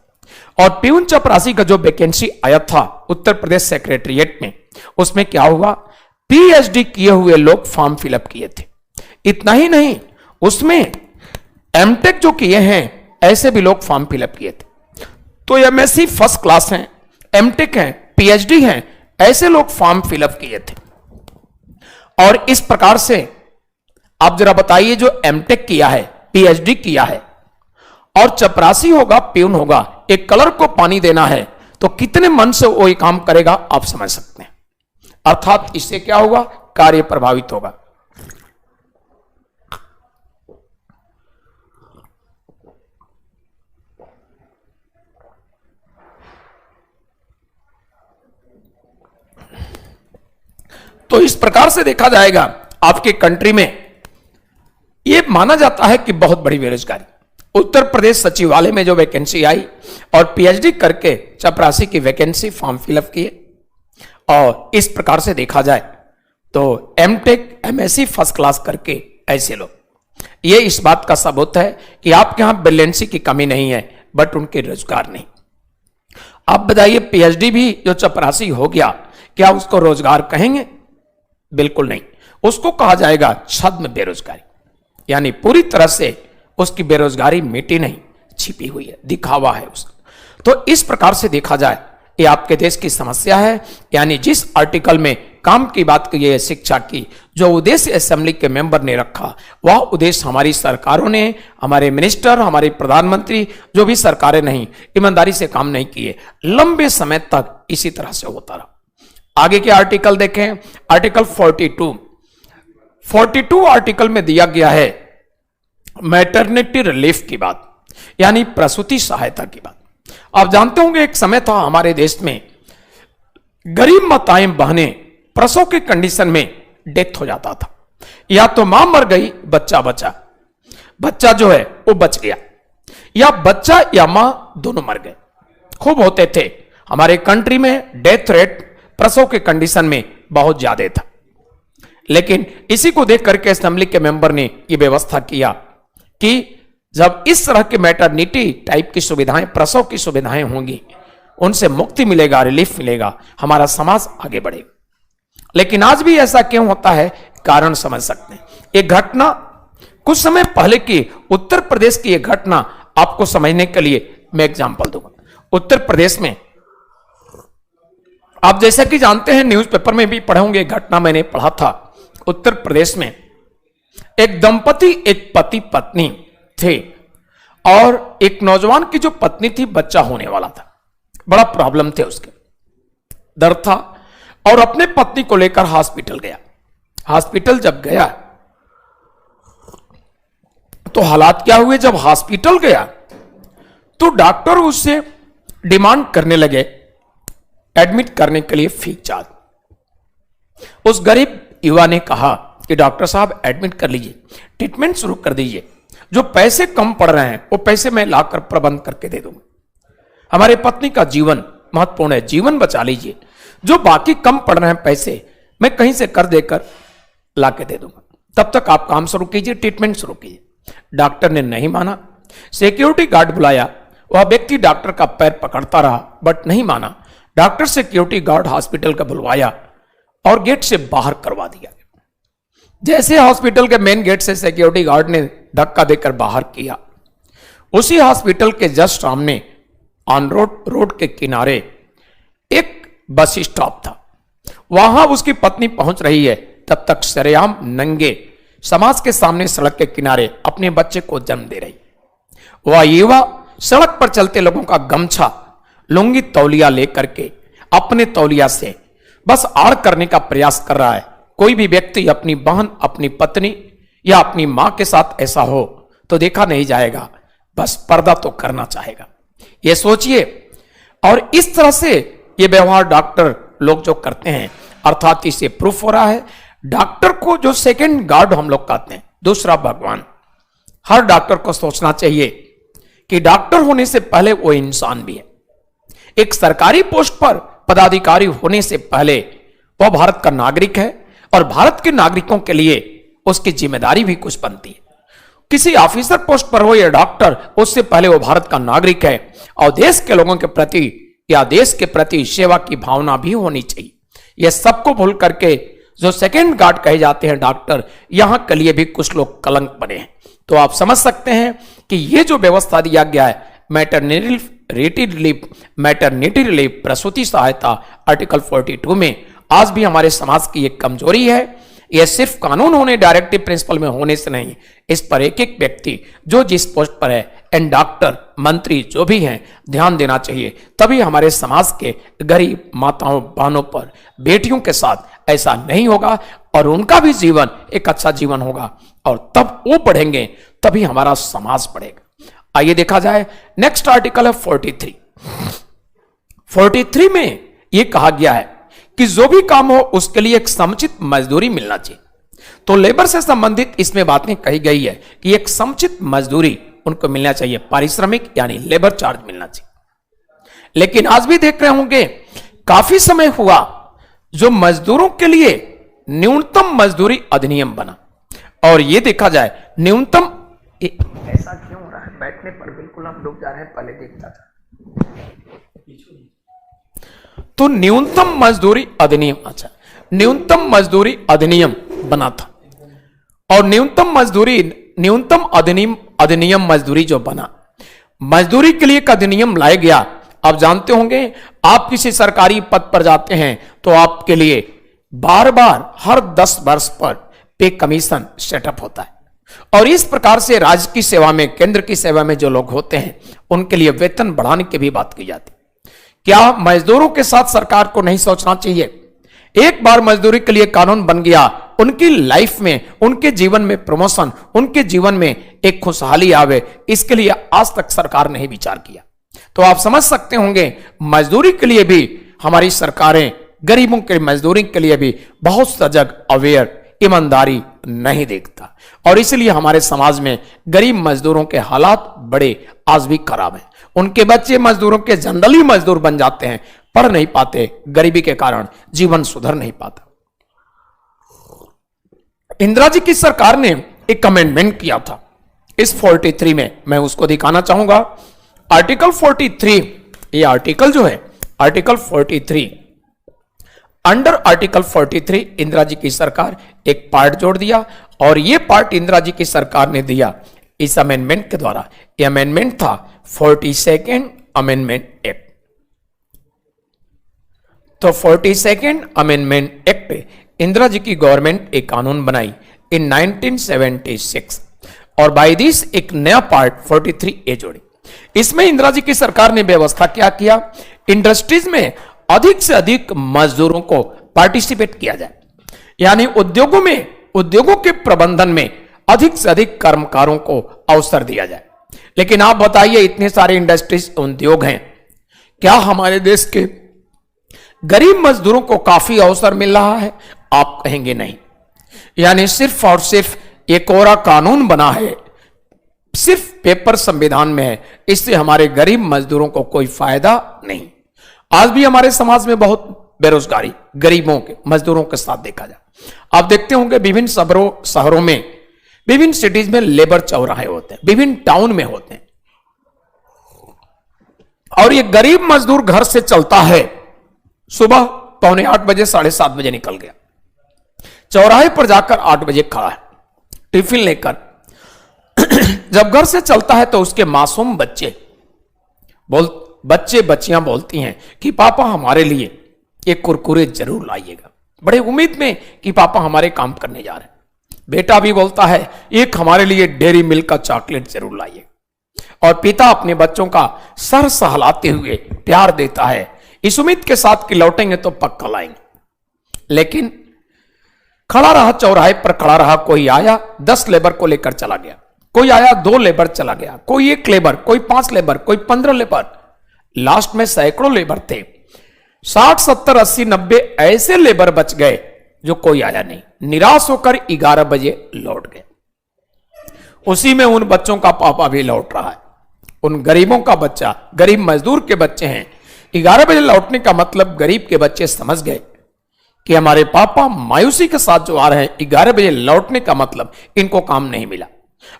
और प्यून चपरासी का जो वैकेंसी आया था उत्तर प्रदेश सेक्रेटरीट में, उसमें क्या हुआ, पीएचडी किए हुए लोग फॉर्म फिलअप किए थे। इतना ही नहीं, उसमें एमटेक जो किए हैं ऐसे भी लोग फॉर्म फिलअप किए थे। तो एमएससी फर्स्ट क्लास हैं, एमटेक हैं, पीएचडी हैं, ऐसे लोग फॉर्म फिलअप किए थे। और इस प्रकार से आप जरा बताइए, जो एमटेक किया है, पीएचडी किया है, और चपरासी होगा, प्यून होगा, एक कलर को पानी देना है, तो कितने मन से वो ये काम करेगा आप समझ सकते हैं। अर्थात इससे क्या होगा, कार्य प्रभावित होगा। तो इस प्रकार से देखा जाएगा आपके कंट्री में यह माना जाता है कि बहुत बड़ी बेरोजगारी। उत्तर प्रदेश सचिवालय में जो वैकेंसी आई और पीएचडी करके चपरासी की वैकेंसी फॉर्म फिलअप किए, और इस प्रकार से देखा जाए तो एमटेक एमएससी फर्स्ट क्लास करके ऐसे लोग, ये इस बात का सबूत है कि आपके यहां ब्रिलियंसी की कमी नहीं है, बट उनके रोजगार नहीं। आप बताइए, पीएचडी भी जो चपरासी हो गया, क्या उसको रोजगार कहेंगे? बिल्कुल नहीं, उसको कहा जाएगा छद्म बेरोजगारी, यानी पूरी तरह से उसकी बेरोजगारी मिटी नहीं, छिपी हुई है, दिखावा है उसका। तो इस प्रकार से देखा जाए ये आपके देश की समस्या है। यानी जिस आर्टिकल में काम की बात की है, शिक्षा की, जो उद्देश्य असेंबली के मेंबर ने रखा, वह उद्देश्य हमारी सरकारों ने, हमारे मिनिस्टर, हमारे प्रधानमंत्री, जो भी सरकारें नहीं, ईमानदारी से काम नहीं किए, लंबे समय तक इसी तरह से होता रहा। आगे के आर्टिकल देखें, आर्टिकल 42 आर्टिकल में दिया गया है मैटरनिटी रिलीफ की बात, यानी प्रसूति सहायता की बात। आप जानते होंगे एक समय था हमारे देश में गरीब माताएं बहनें प्रसव के कंडीशन में डेथ हो जाता था, या तो मां मर गई, बच्चा बचा, बच्चा जो है वो बच गया, या बच्चा या मां दोनों मर गए। खूब होते थे हमारे कंट्री में, डेथ रेट प्रसव के कंडीशन में बहुत ज्यादा था। लेकिन इसी को देख करके असेंबली के मेंबर ने यह व्यवस्था किया कि जब इस तरह के मैटरनिटी टाइप की सुविधाएं, प्रसव की सुविधाएं होंगी, उनसे मुक्ति मिलेगा, रिलीफ मिलेगा, हमारा समाज आगे बढ़ेगा। लेकिन आज भी ऐसा क्यों होता है, कारण समझ सकते हैं। एक घटना कुछ समय पहले की उत्तर प्रदेश की एक घटना आपको समझने के लिए मैं एग्जांपल दूंगा। उत्तर प्रदेश में आप जैसा कि जानते हैं, न्यूज़पेपर में भी पढ़े होंगे, घटना मैंने पढ़ा था। उत्तर प्रदेश में एक दंपति, एक पति पत्नी थे, और एक नौजवान की जो पत्नी थी, बच्चा होने वाला था, बड़ा प्रॉब्लम थे, उसके दर्द था, और अपने पत्नी को लेकर हॉस्पिटल गया। हॉस्पिटल जब गया तो हालात क्या हुए, जब हॉस्पिटल गया तो डॉक्टर उससे डिमांड करने लगे एडमिट करने के लिए फी चार्ज। उस गरीब युवा ने कहा कि डॉक्टर साहब एडमिट कर लीजिए, ट्रीटमेंट शुरू कर दीजिए, जो पैसे कम पड़ रहे हैं वो पैसे मैं लाकर प्रबंध करके दे दूंगा, हमारे पत्नी का जीवन महत्वपूर्ण है, जीवन बचा लीजिए, जो बाकी कम पड़ रहे हैं पैसे मैं कहीं से कर देकर ला के दे दूंगा, तब तक आप काम शुरू कीजिए, ट्रीटमेंट शुरू कीजिए। डॉक्टर ने नहीं माना, सिक्योरिटी गार्ड बुलाया, वह व्यक्ति डॉक्टर का पैर पकड़ता रहा बट नहीं माना। डॉक्टर सिक्योरिटी गार्ड हॉस्पिटल का बुलवाया और गेट से बाहर करवा दिया। जैसे हॉस्पिटल के मेन गेट से सिक्योरिटी गार्ड ने धक्का देकर बाहर किया, उसी हॉस्पिटल के जस्ट सामने ऑन रोड के किनारे एक बस स्टॉप था, वहां उसकी पत्नी पहुंच रही है, तब तक सरेआम नंगे समाज के सामने सड़क के किनारे अपने बच्चे को जन्म दे रही। वह युवा सड़क पर चलते लोगों का गमछा, लुंगी, तौलिया लेकर के अपने तौलिया से बस आड़ करने का प्रयास कर रहा है। कोई भी व्यक्ति अपनी बहन, अपनी पत्नी या अपनी मां के साथ ऐसा हो तो देखा नहीं जाएगा, बस पर्दा तो करना चाहेगा, ये सोचिए। और इस तरह से ये व्यवहार डॉक्टर लोग जो करते हैं, अर्थात इससे प्रूफ हो रहा है डॉक्टर को जो सेकंड गॉड हम लोग कहते हैं, दूसरा भगवान, हर डॉक्टर को सोचना चाहिए कि डॉक्टर होने से पहले वो इंसान भी है। एक सरकारी पोस्ट पर पदाधिकारी होने से पहले वह भारत का नागरिक है, और भारत के नागरिकों के लिए उसकी जिम्मेदारी भी कुछ बनती है। किसी ऑफिसर पोस्ट पर हो या डॉक्टर, उससे पहले वो भारत का नागरिक है, और देश के लोगों के प्रति या देश के प्रति सेवा की भावना भी होनी चाहिए। यह सबको भूल करके जो सेकंड गार्ड कहे जाते हैं डॉक्टर, यहां के लिए भी कुछ लोग कलंक बने हैं। तो आप समझ सकते हैं कि यह जो व्यवस्था दिया गया है, मैटरनिटी रिलीफ, प्रसूति सहायता, आर्टिकल 42 में, आज भी हमारे समाज की एक कमजोरी है। यह सिर्फ कानून होने, डायरेक्टिव प्रिंसिपल में होने से नहीं, इस पर एक एक व्यक्ति जो जिस पोस्ट पर है, एंड डॉक्टर, मंत्री जो भी हैं, ध्यान देना चाहिए। तभी हमारे समाज के गरीब माताओं, बहनों पर, बेटियों के साथ ऐसा नहीं होगा, और उनका भी जीवन एक अच्छा जीवन होगा, और तब वो बढ़ेंगे, तभी हमारा समाज बढ़ेगा। आइए देखा जाए, नेक्स्ट आर्टिकल है 43 में यह कहा गया है कि जो भी काम हो उसके लिए एक समुचित मजदूरी मिलना चाहिए। तो लेबर से संबंधित इसमें बातें कही गई है कि एक समुचित मजदूरी उनको मिलना चाहिए, पारिश्रमिक यानी लेबर चार्ज मिलना चाहिए। लेकिन आज भी देख रहे होंगे काफी समय हुआ जो मजदूरों के लिए न्यूनतम मजदूरी अधिनियम बना, और यह देखा जाए न्यूनतम ऐसा क्यों हो रहा है, बैठने पर बिल्कुल हम डूब जा रहे हैं, पहले देखता था। तो न्यूनतम मजदूरी अधिनियम, अच्छा न्यूनतम मजदूरी अधिनियम बना था, और न्यूनतम अधिनियम मजदूरी जो बना, मजदूरी के लिए एक अधिनियम लाया गया। आप जानते होंगे आप किसी सरकारी पद पर जाते हैं तो आपके लिए बार बार हर 10 वर्ष पर पे कमीशन सेटअप होता है, और इस प्रकार से राज्य की सेवा में, केंद्र की सेवा में जो लोग होते हैं उनके लिए वेतन बढ़ाने की भी बात की जाती। क्या मजदूरों के साथ सरकार को नहीं सोचना चाहिए? एक बार मजदूरी के लिए कानून बन गया, उनकी लाइफ में, उनके जीवन में प्रमोशन, उनके जीवन में एक खुशहाली आवे, इसके लिए आज तक सरकार ने विचार किया। तो आप समझ सकते होंगे मजदूरी के लिए भी हमारी सरकारें, गरीबों के मजदूरी के लिए भी बहुत सजग, अवेयर, ईमानदारी नहीं देखता, और इसलिए हमारे समाज में गरीब मजदूरों के हालात बड़े आज भी खराब हैं। उनके बच्चे मजदूरों के जनरली मजदूर बन जाते हैं, पढ़ नहीं पाते, गरीबी के कारण जीवन सुधर नहीं पाता। इंदिरा जी की सरकार ने एक अमेंडमेंट किया था इस 43 में, मैं उसको दिखाना चाहूंगा। आर्टिकल 43, ये आर्टिकल जो है article 43, under article 43 Indira ji की सरकार एक पार्ट जोड़ दिया, और ये पार्ट इंदिरा जी की सरकार ने दिया इस अमेंडमेंट के द्वारा। ये अमेंडमेंट था 42nd अमेंडमेंट एक्ट। तो 42nd amendment act Indira ji की गवर्नमेंट एक कानून बनाई इन 1976, और बाय दिस एक नया पार्ट 43A जोड़ी। इसमें इंदिरा जी की सरकार ने व्यवस्था क्या किया, इंडस्ट्रीज में अधिक से अधिक मजदूरों को पार्टिसिपेट किया जाए, यानी उद्योगों के प्रबंधन में अधिक से अधिक कर्मकारों को अवसर दिया जाए। लेकिन आप बताइए, इतने सारे इंडस्ट्रीज, उद्योग हैं, क्या हमारे देश के गरीब मजदूरों को काफी अवसर मिल रहा है? आप कहेंगे नहीं। यानी सिर्फ और सिर्फ ये कोरा कानून बना है, सिर्फ पेपर संविधान में है, इससे हमारे गरीब मजदूरों को कोई फायदा नहीं। आज भी हमारे समाज में बहुत बेरोजगारी गरीबों के मजदूरों के साथ देखा जाए। आप देखते होंगे विभिन्न शहरों में, विभिन्न सिटीज में लेबर चौराहे होते हैं, विभिन्न टाउन में होते हैं, और ये गरीब मजदूर घर से चलता है, सुबह 7:45 बजे, 7:30 बजे निकल गया, चौराहे पर जाकर 8 बजे खड़ा है टिफिन लेकर। जब घर से चलता है तो उसके मासूम बच्चियां बोलती हैं कि पापा हमारे लिए एक कुरकुरे जरूर लाइएगा, बड़े उम्मीद में कि पापा हमारे काम करने जा रहे हैं। बेटा भी बोलता है एक हमारे लिए डेयरी मिल्क का चॉकलेट जरूर लाइएगा, और पिता अपने बच्चों का सर सहलाते हुए प्यार देता है, इस उम्मीद के साथ कि लौटेंगे तो पक्का लाएंगे। लेकिन खड़ा रहा, चौराहे पर खड़ा रहा, कोई आया 10 लेबर को लेकर चला गया, कोई आया 2 लेबर चला गया, कोई 1 लेबर, कोई 5 लेबर, कोई 15 लेबर, लास्ट में सैकड़ों लेबर थे। 60, 70, 80, 90 ऐसे लेबर बच गए जो कोई आया नहीं, निराश होकर 11 बजे लौट गए। उसी में उन बच्चों का पापा भी लौट रहा है, उन गरीबों का बच्चा, गरीब मजदूर के बच्चे हैं। 11 बजे लौटने का मतलब गरीब के बच्चे समझ गए कि हमारे पापा मायूसी के साथ जो आ रहे हैं, 11 बजे लौटने का मतलब इनको काम नहीं मिला,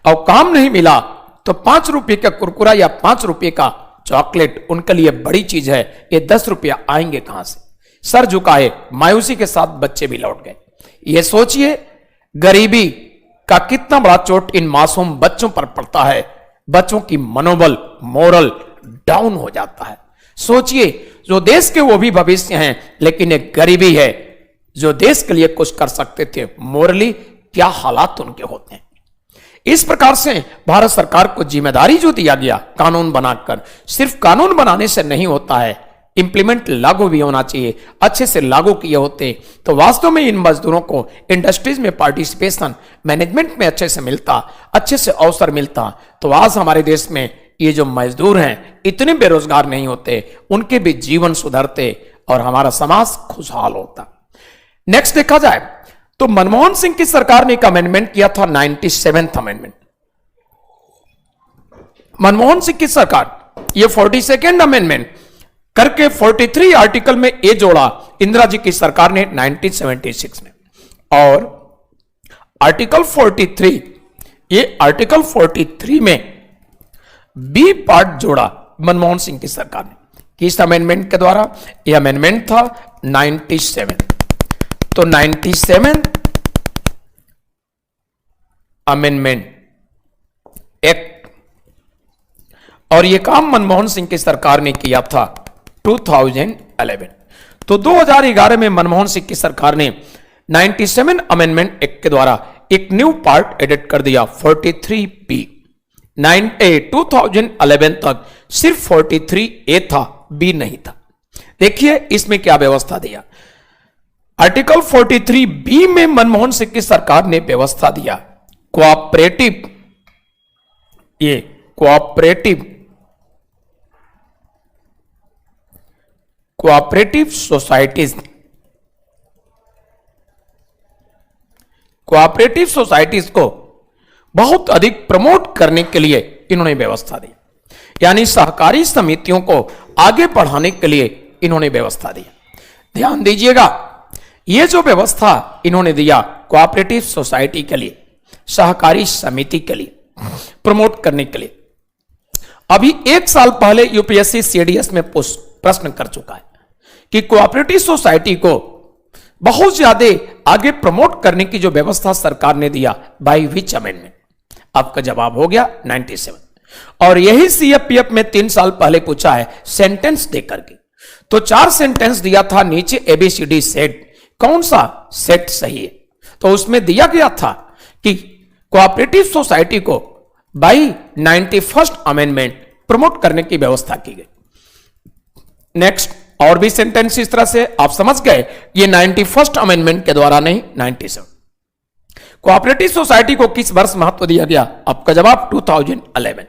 और काम नहीं मिला तो 5 रुपए का कुरकुरा या 5 रुपए का चॉकलेट उनके लिए बड़ी चीज है, ये 10 रुपया आएंगे कहां से? सर झुकाए मायूसी के साथ बच्चे भी लौट गए। ये सोचिए गरीबी का कितना बड़ा चोट इन मासूम बच्चों पर पड़ता है, बच्चों की मनोबल, मोरल डाउन हो जाता है। सोचिए जो देश के वो भी भविष्य हैं, लेकिन एक गरीबी है जो देश के लिए कुछ कर सकते थे, मोरली क्या हालात उनके होते हैं। इस प्रकार से भारत सरकार को जिम्मेदारी जो दिया गया कानून बनाकर, सिर्फ कानून बनाने से नहीं होता है, इंप्लीमेंट लागू भी होना चाहिए। अच्छे से लागू किए होते तो वास्तव में इन मजदूरों को इंडस्ट्रीज में पार्टिसिपेशन, मैनेजमेंट में अच्छे से मिलता, अच्छे से अवसर मिलता, तो आज हमारे देश में ये जो मजदूर हैं इतने बेरोजगार नहीं होते, उनके भी जीवन सुधरते, और हमारा समाज खुशहाल होता। नेक्स्ट देखा जाए तो मनमोहन सिंह की सरकार ने एक अमेंडमेंट किया था, 97th अमेंडमेंट। मनमोहन सिंह की सरकार ये 42nd अमेंडमेंट करके 43 आर्टिकल में ये जोड़ा इंदिरा जी की सरकार ने 1976 में। और आर्टिकल 43, ये आर्टिकल 43 में बी पार्ट जोड़ा मनमोहन सिंह की सरकार ने। किस अमेंडमेंट के द्वारा? ये अमेंडमेंट था 97। तो 97 अमेंडमेंट एक्ट, और ये काम मनमोहन सिंह की सरकार ने किया था 2011। तो 2011 में मनमोहन सिंह की सरकार ने 97 अमेंडमेंट एक्ट के द्वारा एक न्यू पार्ट एडिट कर दिया 43B। 2011 तक सिर्फ 43A था, B नहीं था। देखिए इसमें क्या व्यवस्था दिया। आर्टिकल 43B में मनमोहन सिंह की सरकार ने व्यवस्था दिया कोऑपरेटिव सोसाइटीज को बहुत अधिक प्रमोट करने के लिए इन्होंने व्यवस्था दी, यानी सहकारी समितियों को आगे बढ़ाने के लिए इन्होंने व्यवस्था दी। ध्यान दीजिएगा, यह जो व्यवस्था इन्होंने दिया कोऑपरेटिव सोसाइटी के लिए, सहकारी समिति के लिए प्रमोट करने के लिए, अभी 1 साल पहले यूपीएससी सीडीएस में प्रश्न कर चुका है कि कोऑपरेटिव सोसाइटी को बहुत ज्यादा आगे प्रमोट करने की जो व्यवस्था सरकार ने दिया, बाय विच अमेंडमेंट? आपका जवाब हो गया 97। और यही सीएपीएफ में 3 साल पहले पूछा है सेंटेंस देकर के। तो 4 सेंटेंस दिया था नीचे, एबीसीडी सेट, कौन सा सेट सही है? तो उसमें दिया गया था कि कोऑपरेटिव सोसाइटी को बाय 91st अमेंडमेंट प्रमोट करने की व्यवस्था की गई। नेक्स्ट, और भी सेंटेंस इस तरह से आप समझ गए, ये 91st अमेंडमेंट के द्वारा नहीं, 97। कोऑपरेटिव सोसाइटी को किस वर्ष महत्व दिया गया? आपका जवाब 2011।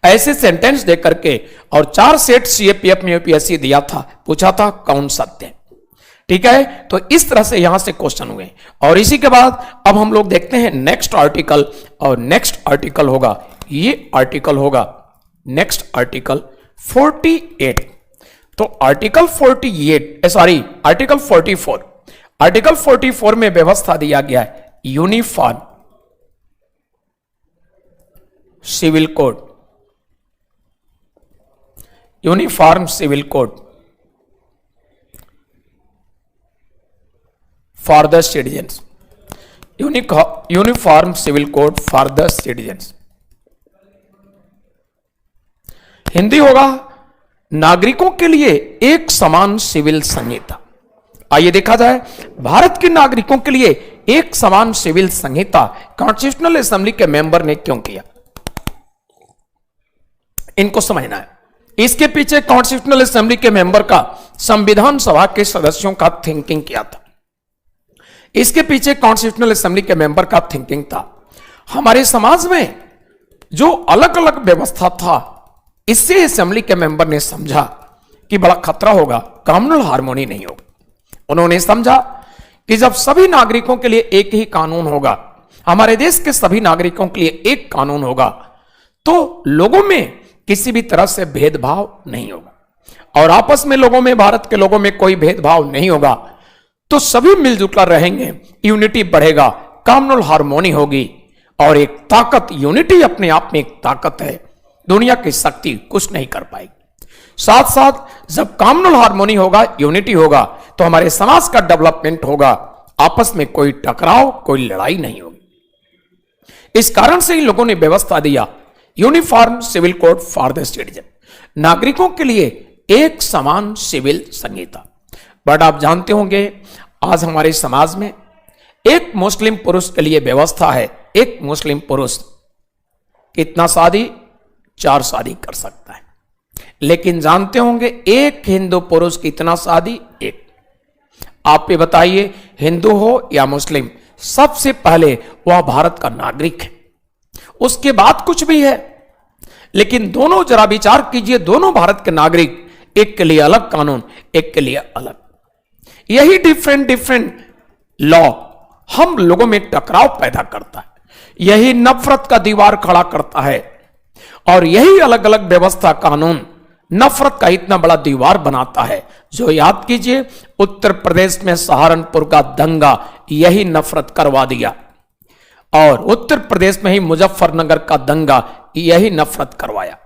ऐसे सेंटेंस देकर के और 4 सेट सीएपीएफ में यूपीएससी दिया था, पूछा था कौन सत्य है। ठीक है, तो इस तरह से यहां से क्वेश्चन हुए। और इसी के बाद अब हम लोग देखते हैं नेक्स्ट आर्टिकल, और नेक्स्ट आर्टिकल होगा, ये आर्टिकल होगा नेक्स्ट आर्टिकल 48। तो आर्टिकल 44, आर्टिकल 44 में व्यवस्था दिया गया है uniform civil code, uniform civil code for the citizens, uniform civil code for the citizens. Hindi होगा नागरिकों के लिए एक समान सिविल संहिता। आइए देखा जाए, भारत के नागरिकों के लिए एक समान सिविल संहिता कॉन्स्टिट्यूशनल असेंबली के मेंबर ने क्यों किया? इनको समझना है। इसके पीछे कॉन्स्टिट्यूशनल असेंबली के मेंबर का संविधान सभा के सदस्यों का थिंकिंग क्या था? इसके पीछे कॉन्स्टिट्यूशनल असेंबली के मेंबर का थिंकिंग था, हमारे समाज में जो अलग अलग व्यवस्था था, इससे असेंबली के मेंबर ने समझा कि बड़ा खतरा होगा, कम्युनल हार्मोनी नहीं होगा। उन्होंने समझा कि जब सभी नागरिकों के लिए एक ही कानून होगा, हमारे देश के सभी नागरिकों के लिए एक कानून होगा, तो लोगों में किसी भी तरह से भेदभाव नहीं होगा, और आपस में लोगों में, भारत के लोगों में कोई भेदभाव नहीं होगा, तो सभी मिलजुल कर रहेंगे, यूनिटी बढ़ेगा, कम्युनल हार्मोनी होगी। और एक ताकत, यूनिटी अपने आप में एक ताकत है, दुनिया की शक्ति कुछ नहीं कर पाएगी। साथ साथ जब कम्युनल हार्मोनी होगा, यूनिटी होगा, तो हमारे समाज का डेवलपमेंट होगा, आपस में कोई टकराव, कोई लड़ाई नहीं होगी। इस कारण से इन लोगों ने व्यवस्था दिया uniform civil code for the citizen, नागरिकों के लिए एक समान सिविल संहिता। बट आप जानते होंगे आज हमारे समाज में एक मुस्लिम पुरुष के लिए व्यवस्था है, एक मुस्लिम पुरुष कितना शादी? 4 शादी कर सकता है। लेकिन जानते होंगे एक हिंदू पुरुष कितना शादी? 1। आप ये बताइए, हिंदू हो या मुस्लिम, सबसे पहले वह भारत का नागरिक है, उसके बाद कुछ भी है। लेकिन दोनों जरा विचार कीजिए, दोनों भारत के नागरिक, एक के लिए अलग कानून, एक के लिए अलग। यही डिफरेंट डिफरेंट लॉ हम लोगों में टकराव पैदा करता है, यही नफरत का दीवार खड़ा करता है, और यही अलग अलग व्यवस्था कानून नफरत का इतना बड़ा दीवार बनाता है। जो याद कीजिए, उत्तर प्रदेश में सहारनपुर का दंगा यही नफरत करवा दिया, और उत्तर प्रदेश में ही मुजफ्फरनगर का दंगा यही नफरत करवाया,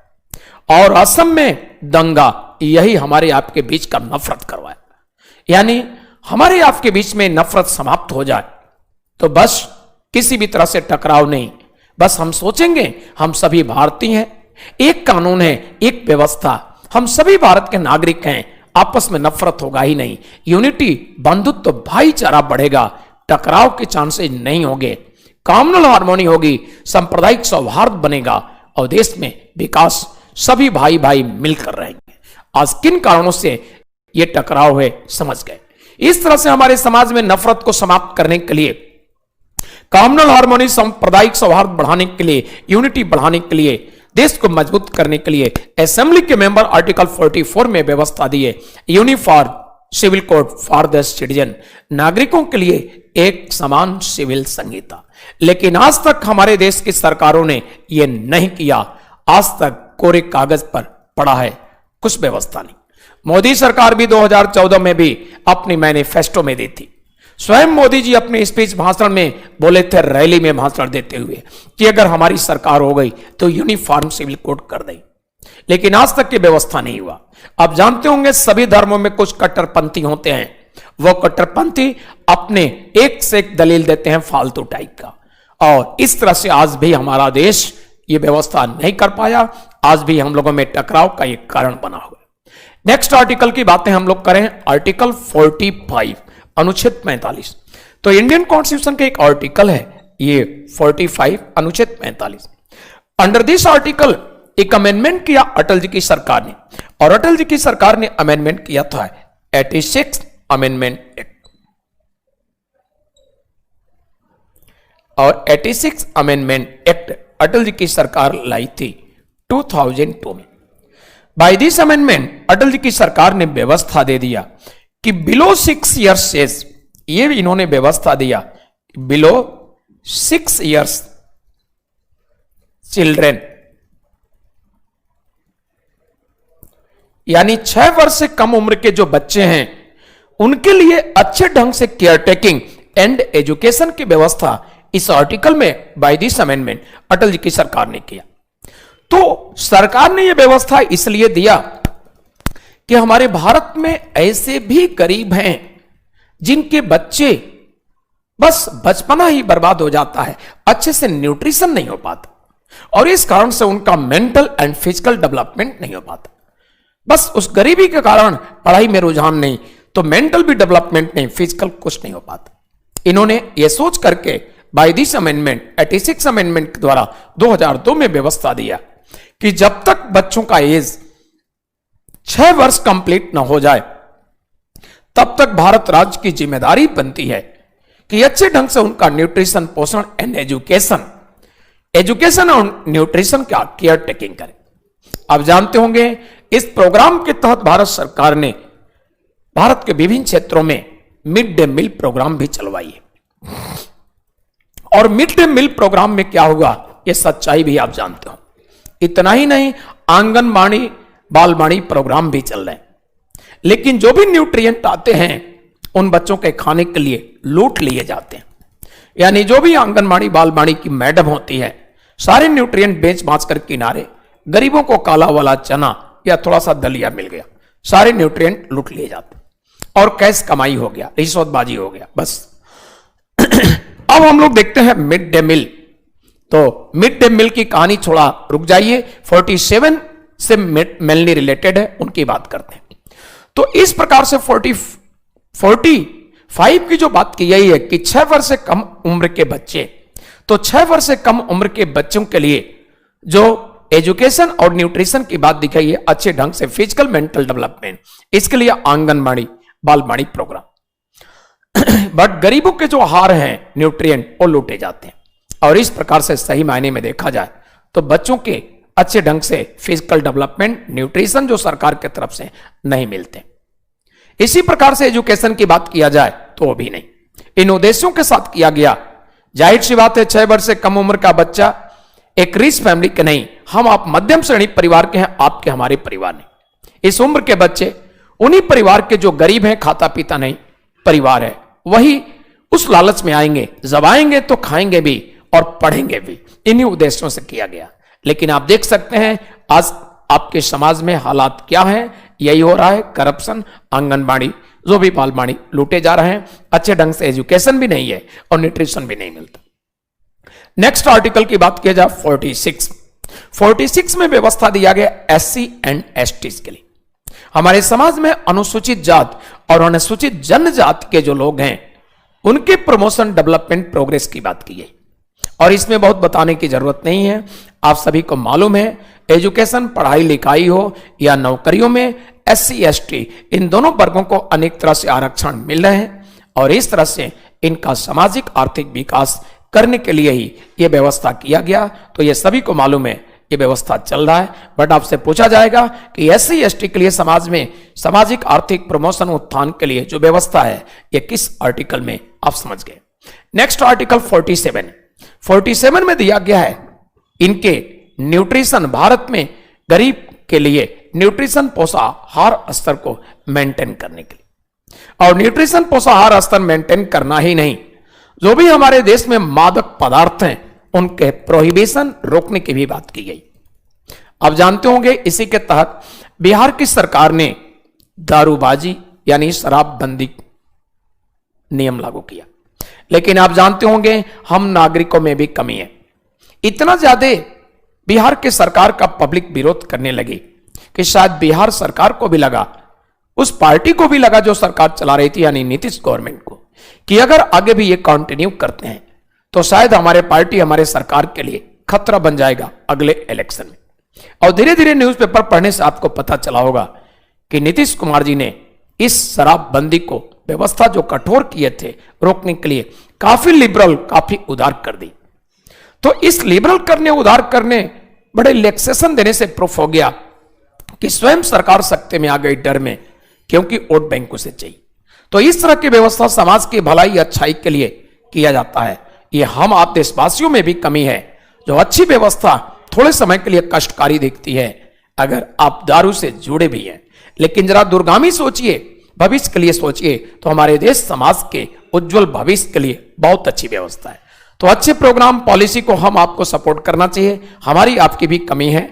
और असम में दंगा यही हमारे आपके बीच का नफरत करवाया। यानी हमारे आपके बीच में नफरत समाप्त हो जाए तो बस किसी भी तरह से टकराव नहीं, बस हम सोचेंगे हम सभी भारतीय हैं, एक कानून है, एक व्यवस्था, हम सभी भारत के नागरिक हैं, आपस में नफरत होगा ही नहीं, यूनिटी, बंधुत्व, भाईचारा बढ़ेगा, टकराव के चांसेस नहीं होंगे, कम्युनल हार्मोनी होगी, सांप्रदायिक सौहार्द बनेगा, और देश में विकास सभी भाई भाई मिलकर रहेंगे। आज किन कारणों से ये टकराव है समझ गए। इस तरह से हमारे समाज में नफरत को समाप्त करने के लिए, कम्युनल हार्मोनी, सांप्रदायिक सौहार्द बढ़ाने के लिए, यूनिटी बढ़ाने के लिए, देश को मजबूत करने के लिए असेंबली के मेंबर आर्टिकल 44 में व्यवस्था दी है, uniform civil code for the citizen, नागरिकों के लिए एक समान सिविल संहिता। लेकिन आज तक हमारे देश की सरकारों ने यह नहीं किया, आज तक कोरे कागज पर पड़ा है, कुछ व्यवस्था नहीं। मोदी सरकार भी 2014 में भी अपनी मैनिफेस्टो में दी थी, स्वयं मोदी जी अपने स्पीच भाषण में बोले थे, रैली में भाषण देते हुए, कि अगर हमारी सरकार हो गई तो यूनिफॉर्म सिविल कोड कर दें, लेकिन आज तक की व्यवस्था नहीं हुआ। आप जानते होंगे सभी धर्मों में कुछ कट्टरपंथी होते हैं, वो कट्टरपंथी अपने एक से एक दलील देते हैं फालतू टाइप का, और इस तरह से आज भी हमारा देश ये व्यवस्था नहीं कर पाया, आज भी हम लोगों में टकराव का एक कारण बना हुआ है। नेक्स्ट आर्टिकल की बातें हम लोग करें, आर्टिकल 45 अनुच्छेद 45। तो इंडियन कॉन्स्टिट्यूशन का एक आर्टिकल है ये 45 अनुच्छेद 45। अंडर दिस आर्टिकल एक अमेंडमेंट किया अटल जी की सरकार ने, और अटल जी की सरकार ने अमेंडमेंट किया था 86 अमेंडमेंट एक्ट, और 86 अमेंडमेंट एक्ट अटल जी की सरकार लाई थी 2002 में। By this amendment Atal ji की सरकार ने व्यवस्था दे दिया कि बिलो 6 ईयर्स एज, ये इन्होंने व्यवस्था दिया, बिलो 6 ईयर्स चिल्ड्रेन, यानी 6 वर्ष से कम उम्र के जो बच्चे हैं उनके लिए अच्छे ढंग से केयर टेकिंग एंड एजुकेशन की व्यवस्था इस आर्टिकल में by this amendment Atal ji की सरकार ने किया। तो सरकार ने यह व्यवस्था इसलिए दिया कि हमारे भारत में ऐसे भी गरीब हैं जिनके बच्चे बस बचपना ही बर्बाद हो जाता है, अच्छे से न्यूट्रिशन नहीं हो पाता, और इस कारण से उनका मेंटल एंड फिजिकल डेवलपमेंट नहीं हो पाता। बस उस गरीबी के कारण पढ़ाई में रुझान नहीं, तो मेंटल भी डेवलपमेंट नहीं, फिजिकल कुछ नहीं हो पाता। इन्होंने यह सोच करके बाय दिस अमेंडमेंट 86 अमेंडमेंट के द्वारा 2002 में व्यवस्था दिया कि जब तक बच्चों का एज 6 वर्ष कंप्लीट ना हो जाए तब तक भारत राज्य की जिम्मेदारी बनती है कि अच्छे ढंग से उनका न्यूट्रिशन, पोषण एंड एजुकेशन और न्यूट्रिशन का केयर टेकिंग करें। आप जानते होंगे इस प्रोग्राम के तहत भारत सरकार ने भारत के विभिन्न क्षेत्रों में मिड डे मील प्रोग्राम भी चलवाई है, और मिड डे मील प्रोग्राम में क्या हुआ यह सच्चाई भी आप जानते हो। इतना ही नहीं, आंगनबाड़ी बालवाड़ी प्रोग्राम भी चल रहे हैं, लेकिन जो भी न्यूट्रिएंट आते हैं उन बच्चों के खाने के लिए लूट लिए जाते हैं। यानी जो भी आंगनबाड़ी बालवाड़ी की मैडम होती है सारे न्यूट्रिएंट बेच बाच कर किनारे, गरीबों को काला वाला चना या थोड़ा सा दलिया मिल गया, सारे न्यूट्रिएंट लूट लिए जाते और कैश कमाई हो गया, रिश्वतबाजी हो गया बस। अब हम लोग देखते हैं मिड डे मील। तो मिड डे मील की कहानी थोड़ा रुक जाइए, 47 से मेनली रिलेटेड है, उनकी बात करते हैं। तो इस प्रकार से 45 की जो बात की गई है कि 6 वर्ष से कम उम्र के बच्चे, तो 6 वर्ष से कम उम्र के बच्चों के लिए जो एजुकेशन और न्यूट्रिशन की बात दिखाई है, अच्छे ढंग से फिजिकल मेंटल डेवलपमेंट, इसके लिए आंगनबाड़ी बालवाड़ी प्रोग्राम। बट गरीबों के जो आहार हैं न्यूट्रिएंट वो लूटे जाते हैं, और इस प्रकार से सही मायने में देखा जाए तो बच्चों के अच्छे ढंग से फिजिकल डेवलपमेंट, न्यूट्रिशन जो सरकार की तरफ से नहीं मिलते। इसी प्रकार से एजुकेशन की बात किया जाए तो वो भी नहीं, इन उद्देश्यों के साथ किया गया। जाहिर सी बात है 6 वर्ष से कम उम्र का बच्चा एक रिच फैमिली के नहीं, हम आप मध्यम श्रेणी परिवार के हैं, आपके हमारे परिवार नहीं। इस उम्र के बच्चे उन्हीं परिवार के जो गरीब हैं, खाता पीता नहीं परिवार है, वही उस लालच में आएंगे, जब आएंगे तो खाएंगे भी और पढ़ेंगे भी। इन्हीं उद्देश्यों से किया गया। लेकिन आप देख सकते हैं आज आपके समाज में हालात क्या है, यही हो रहा है। करप्शन, आंगनबाड़ी, जो भी बालवाड़ी लूटे जा रहे हैं, अच्छे ढंग से एजुकेशन भी नहीं है और न्यूट्रिशन भी नहीं मिलता। नेक्स्ट आर्टिकल की बात किया जाए 46 में व्यवस्था दिया गया SC एंड ST के लिए। हमारे समाज में अनुसूचित जात और अनुसूचित जनजाति के जो लोग हैं उनके प्रमोशन, डेवलपमेंट, प्रोग्रेस की बात की गई और इसमें बहुत बताने की जरूरत नहीं है। आप सभी को मालूम है एजुकेशन, पढ़ाई लिखाई हो या नौकरियों में SC ST इन दोनों वर्गों को अनेक तरह से आरक्षण मिल रहे हैं और इस तरह से इनका सामाजिक आर्थिक विकास करने के लिए ही यह व्यवस्था किया गया। तो यह सभी को मालूम है ये व्यवस्था चल रहा है। बट आपसे पूछा जाएगा कि SC ST के लिए समाज में सामाजिक आर्थिक प्रमोशन, उत्थान के लिए जो व्यवस्था है ये किस आर्टिकल में, आप समझ गए। नेक्स्ट आर्टिकल 47 में दिया गया है इनके न्यूट्रिशन, भारत में गरीब के लिए न्यूट्रिशन पोषाहार स्तर को मेंटेन करने के लिए। और न्यूट्रिशन पोषाहार स्तर मेंटेन करना ही नहीं, जो भी हमारे देश में मादक पदार्थ हैं उनके प्रोहिबिशन, रोकने की भी बात की गई। आप जानते होंगे इसी के तहत बिहार की सरकार ने दारूबाजी यानी शराबबंदी नियम लागू किया। लेकिन आप जानते होंगे हम नागरिकों में भी कमी है। इतना ज्यादा बिहार की सरकार का पब्लिक विरोध करने लगी कि शायद बिहार सरकार को भी लगा, उस पार्टी को भी लगा जो सरकार चला रही थी यानी नीतीश गवर्नमेंट को, कि अगर आगे भी ये कंटिन्यू करते हैं तो शायद हमारे पार्टी, हमारे सरकार के लिए खतरा बन जाएगा अगले इलेक्शन में। और धीरे धीरे न्यूज़पेपर पढ़ने से आपको पता चला होगा कि नीतीश कुमार जी ने इस शराबबंदी को, व्यवस्था जो कठोर किए थे रोकने के लिए, काफी लिबरल, काफी उदार कर दी। तो इस लिबरल करने, उदार करने, बड़े रिलैक्सेशन देने से प्रूफ हो गया कि स्वयं सरकार सत्ते में आ गई डर में, क्योंकि वोट बैंक उसे चाहिए। तो इस तरह की व्यवस्था समाज की भलाई, अच्छाई के लिए किया जाता है। ये हम आप देशवासियों में भी कमी है, जो अच्छी व्यवस्था थोड़े समय के लिए कष्टकारी दिखती है अगर आप दारू से जुड़े भी हैं। लेकिन जरा दूरगामी सोचिए, भविष्य के लिए सोचिए, तो हमारे देश समाज के उज्जवल भविष्य के लिए बहुत अच्छी व्यवस्था है। तो अच्छे प्रोग्राम, पॉलिसी को हम आपको सपोर्ट करना चाहिए। हमारी आपकी भी कमी है,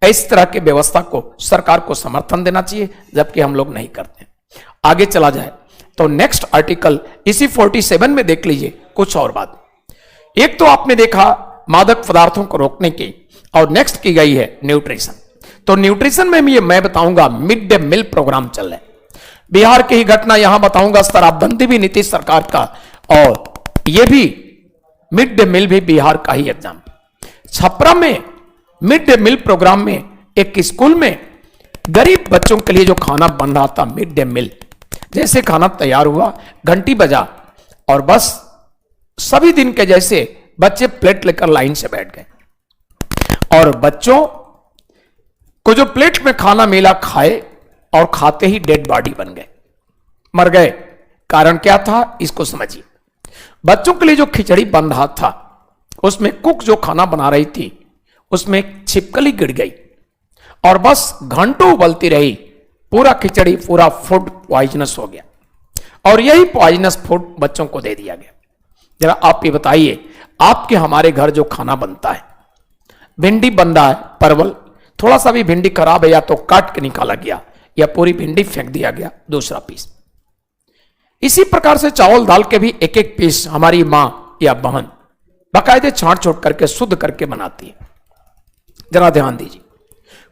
इस तरह की व्यवस्था को सरकार को समर्थन देना चाहिए, जबकि हम लोग नहीं करते। आगे चला जाए तो नेक्स्ट आर्टिकल इसी 47 में देख लीजिए कुछ और बात। एक तो आपने देखा मादक पदार्थों को रोकने की, और नेक्स्ट की गई है न्यूट्रिशन। तो न्यूट्रिशन में भी मैं बताऊंगा मिड डे मील प्रोग्राम चल रहा है। बिहार की ही घटना यहां बताऊंगा, शराबबंदी भी नीतीश सरकार का, और यह भी मिड डे मील भी बिहार का ही एग्जाम्पल। छपरा में मिड डे मील प्रोग्राम में एक स्कूल में गरीब बच्चों के लिए जो खाना बन रहा था, मिड डे मील, जैसे खाना तैयार हुआ, घंटी बजा और बस सभी दिन के जैसे बच्चे प्लेट लेकर लाइन से बैठ गए और बच्चों को जो प्लेट में खाना मिला खाए और खाते ही डेड बॉडी बन गए, मर गए। कारण क्या था इसको समझिए। बच्चों के लिए जो खिचड़ी बन रहा था उसमें कुक जो खाना बना रही थी उसमें छिपकली गिर गई और बस घंटों उबलती रही, पूरा खिचड़ी, पूरा फूड पॉइजनस हो गया और यही पॉइजनस फूड बच्चों को दे दिया गया। जरा आप ये बताइए, आपके हमारे घर जो खाना बनता है, भिंडी बन रहा है, परवल, थोड़ा सा भी भिंडी खराब है या तो काट के निकाला गया या पूरी भिंडी फेंक दिया गया, दूसरा पीस। इसी प्रकार से चावल दाल के भी एक एक पीस हमारी मां या बहन बाकायदे छांट छोट करके शुद्ध करके बनाती है। जरा ध्यान दीजिए,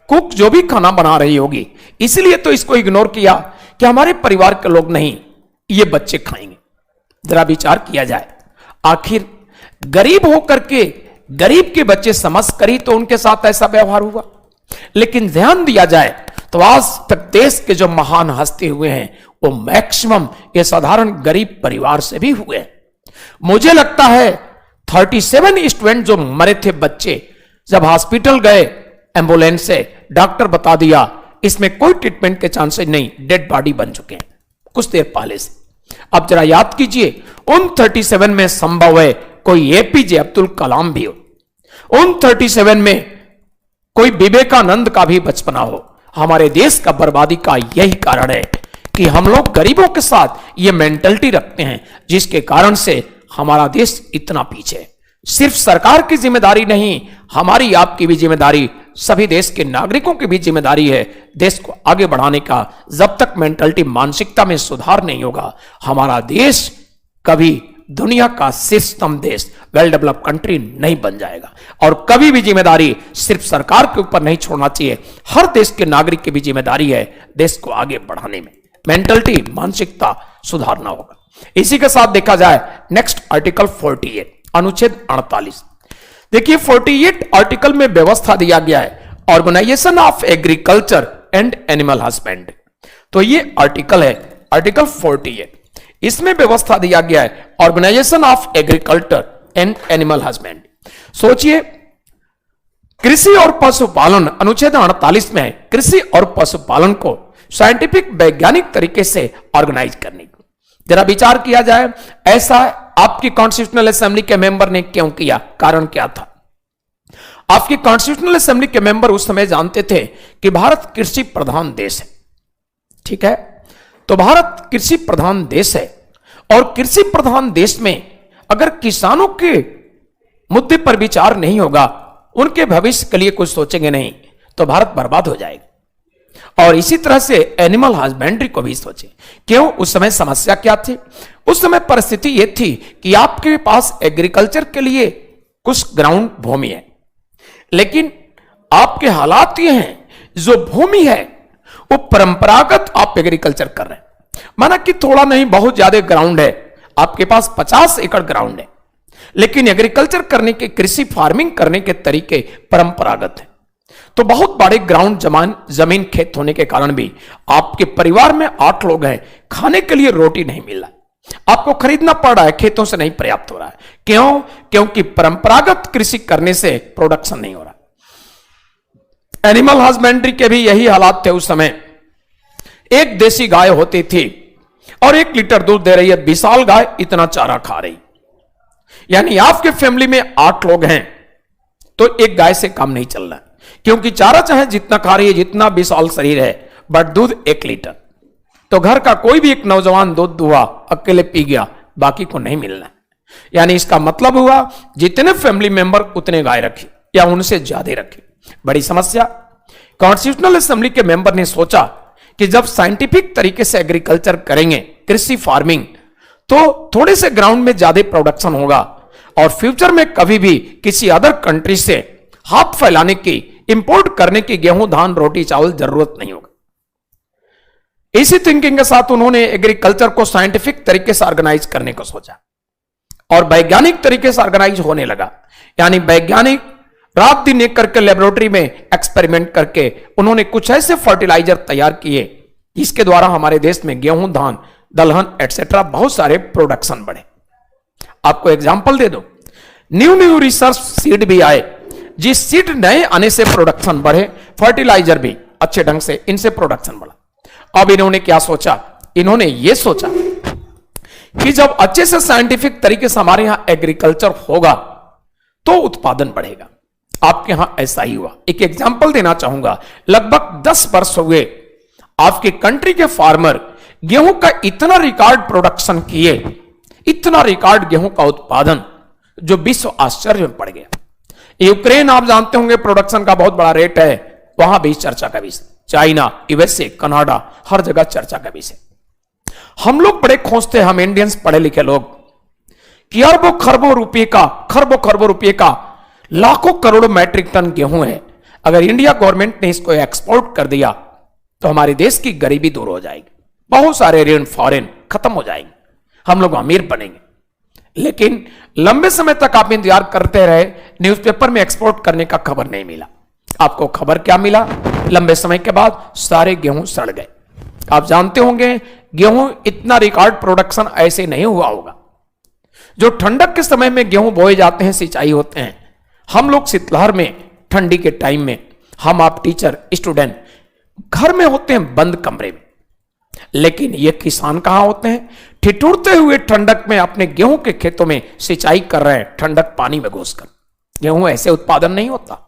कुक जो भी खाना बना रही होगी, इसलिए तो इसको इग्नोर किया कि हमारे परिवार के लोग नहीं, ये बच्चे खाएंगे। जरा विचार किया जाए, आखिर गरीब होकर के गरीब के बच्चे समझ कर ही तो उनके साथ ऐसा व्यवहार हुआ। लेकिन ध्यान दिया जाए तो आज तक देश के जो महान हस्ती हुए हैं वो मैक्सिमम ये साधारण गरीब परिवार से भी हुए। मुझे लगता है 37 स्टूडेंट जो मरे थे बच्चे, जब हॉस्पिटल गए एम्बुलेंस से, डॉक्टर बता दिया इसमें कोई ट्रीटमेंट के चांसेस नहीं, डेड बॉडी बन चुके हैं कुछ देर पहले से। अब जरा याद कीजिए, उन 37 में संभव है कोई एपीजे अब्दुल कलाम भी हो, उन 37 में कोई विवेकानंद का भी बचपना हो। हमारे देश का बर्बादी का यही कारण है कि हम लोग गरीबों के साथ ये मेंटलिटी रखते हैं, जिसके कारण से हमारा देश इतना पीछे है। सिर्फ सरकार की जिम्मेदारी नहीं, हमारी आपकी भी जिम्मेदारी, सभी देश के नागरिकों की भी जिम्मेदारी है देश को आगे बढ़ाने का। जब तक मेंटलिटी, मानसिकता में सुधार नहीं होगा, हमारा देश कभी दुनिया का शीर्षतम देश, वेल डेवलप्ड कंट्री नहीं बन जाएगा। और कभी भी जिम्मेदारी सिर्फ सरकार के ऊपर नहीं छोड़ना चाहिए, हर देश के नागरिक की भी जिम्मेदारी है देश को आगे बढ़ाने में। मेंटलिटी, मानसिकता सुधारना होगा। इसी के साथ देखा जाए नेक्स्ट आर्टिकल 48, अनुच्छेद 48। देखिए 48 आर्टिकल में व्यवस्था दिया गया है organisation of agriculture and animal husbandry. तो ये आर्टिकल है आर्टिकल 48, इसमें व्यवस्था दिया गया है organisation of agriculture and animal husbandry. सोचिए, कृषि और पशुपालन अनुच्छेद 48 में है कृषि और पशुपालन को साइंटिफिक वैज्ञानिक तरीके से ऑर्गेनाइज करने को। जरा विचार किया जाए, ऐसा आपकी कॉन्स्टिट्यूशनल असेंबली के मेंबर ने क्यों किया, कारण क्या था? आपकी कॉन्स्टिट्यूशनल असेंबली के मेंबर उस समय जानते थे कि भारत कृषि प्रधान देश है, ठीक है? तो भारत कृषि प्रधान देश है और कृषि प्रधान देश में अगर किसानों के मुद्दे पर विचार नहीं होगा, उनके भविष्य के लिए कुछ सोचेंगे नहीं, तो भारत बर्बाद हो जाएगा। और इसी तरह से एनिमल हस्बेंड्री को भी सोचे। क्यों? उस समय समस्या क्या थी? उस समय परिस्थिति यह थी कि आपके पास एग्रीकल्चर के लिए कुछ ग्राउंड भूमि है, लेकिन आपके हालात ये हैं, जो भूमि है वो परंपरागत आप एग्रीकल्चर कर रहे हैं। माना कि थोड़ा नहीं बहुत ज्यादा ग्राउंड है, आपके पास 50 एकड़ ग्राउंड है, लेकिन एग्रीकल्चर करने के, कृषि फार्मिंग करने के तरीके परंपरागत है। तो बहुत बड़े ग्राउंड जमीन खेत होने के कारण भी आपके परिवार में 8 लोग हैं, खाने के लिए रोटी नहीं मिल रहा, आपको खरीदना पड़ रहा है, खेतों से नहीं पर्याप्त हो रहा है। क्यों? क्योंकि परंपरागत कृषि करने से प्रोडक्शन नहीं हो रहा। एनिमल हस्बेंड्री के भी यही हालात थे उस समय। एक देसी गाय होती थी और 1 लीटर दूध दे रही है, विशाल गाय इतना चारा खा रही, यानी आपके फैमिली में 8 लोग हैं तो एक गाय से काम नहीं चल रहा है, क्योंकि चारा चाहे जितना खा रही है, जितना विशाल शरीर है, बट दूध 1 लीटर। तो घर का कोई भी एक नौजवान दूध दुआ अकेले पी गया, बाकी को नहीं मिलना। यानी इसका मतलब हुआ जितने फैमिली मेंबर उतने गाय रखी या उनसे ज्यादा रखी। बड़ी समस्या। कॉन्स्टिट्यूशनल असेंबली के मेंबर ने सोचा कि जब साइंटिफिक तरीके से एग्रीकल्चर करेंगे, कृषि फार्मिंग, तो थोड़े से ग्राउंड में ज्यादा प्रोडक्शन होगा और फ्यूचर में कभी भी किसी अदर कंट्री से हाथ फैलाने की, इंपोर्ट करने की गेहूं, धान, रोटी, चावल जरूरत नहीं होगा। इसी थिंकिंग के साथ उन्होंने एग्रीकल्चर को साइंटिफिक तरीके से ऑर्गेनाइज करने को सोचा और वैज्ञानिक तरीके से ऑर्गेनाइज होने लगा। यानी वैज्ञानिक रात दिन एक करके लेबोरेटरी में एक्सपेरिमेंट करके उन्होंने कुछ ऐसे फर्टिलाइजर तैयार किए जिसके द्वारा हमारे देश में गेहूं, धान, दलहन एटसेट्रा बहुत सारे प्रोडक्शन बढ़े। आपको एग्जांपल दे दो, न्यू रिसर्च सीड भी आए, जिस सीड नए आने से प्रोडक्शन बढ़े, फर्टिलाइजर भी अच्छे ढंग से, इनसे प्रोडक्शन बढ़ा। अब इन्होंने क्या सोचा? इन्होंने ये सोचा कि जब अच्छे से साइंटिफिक तरीके से हमारे यहां एग्रीकल्चर होगा तो उत्पादन बढ़ेगा। आपके यहां ऐसा ही हुआ। एक एग्जांपल देना चाहूंगा, लगभग 10 वर्ष हुए आपके कंट्री के फार्मर गेहूं का इतना रिकॉर्ड प्रोडक्शन किए, इतना रिकॉर्ड गेहूं का उत्पादन, जो विश्व आश्चर्य में पड़ गया। यूक्रेन आप जानते होंगे प्रोडक्शन का बहुत बड़ा रेट है, वहां भी चर्चा का विषय। चाइना, यूएसए, कनाडा, हर जगह चर्चा का विषय। हम लोग बड़े खोजते, हम इंडियंस पढ़े लिखे लोग, कि अरबों खरबों रुपए का, खरबों रुपए का, लाखों करोड़ों मैट्रिक टन गेहूं है। अगर इंडिया गवर्नमेंट ने इसको एक्सपोर्ट कर दिया तो हमारे देश की गरीबी दूर हो जाएगी, बहुत सारे ऋण फॉरेन खत्म हो जाएंगे, हम लोग अमीर बनेंगे। लेकिन लंबे समय तक आप इंतजार करते रहे, न्यूज़पेपर में एक्सपोर्ट करने का खबर नहीं मिला। आपको खबर क्या मिला? लंबे समय के बाद सारे गेहूं सड़ गए। आप जानते होंगे गेहूं इतना रिकॉर्ड प्रोडक्शन ऐसे नहीं हुआ होगा। जो ठंडक के समय में गेहूं बोए जाते हैं, सिंचाई होते हैं, हम लोग शीतलहर में, ठंडी के टाइम में हम आप टीचर स्टूडेंट घर में होते हैं बंद कमरे में, लेकिन ये किसान कहां होते हैं? ठिठुरते हुए ठंडक में अपने गेहूं के खेतों में सिंचाई कर रहे हैं, ठंडक पानी में घुसकर। गेहूं ऐसे उत्पादन नहीं होता।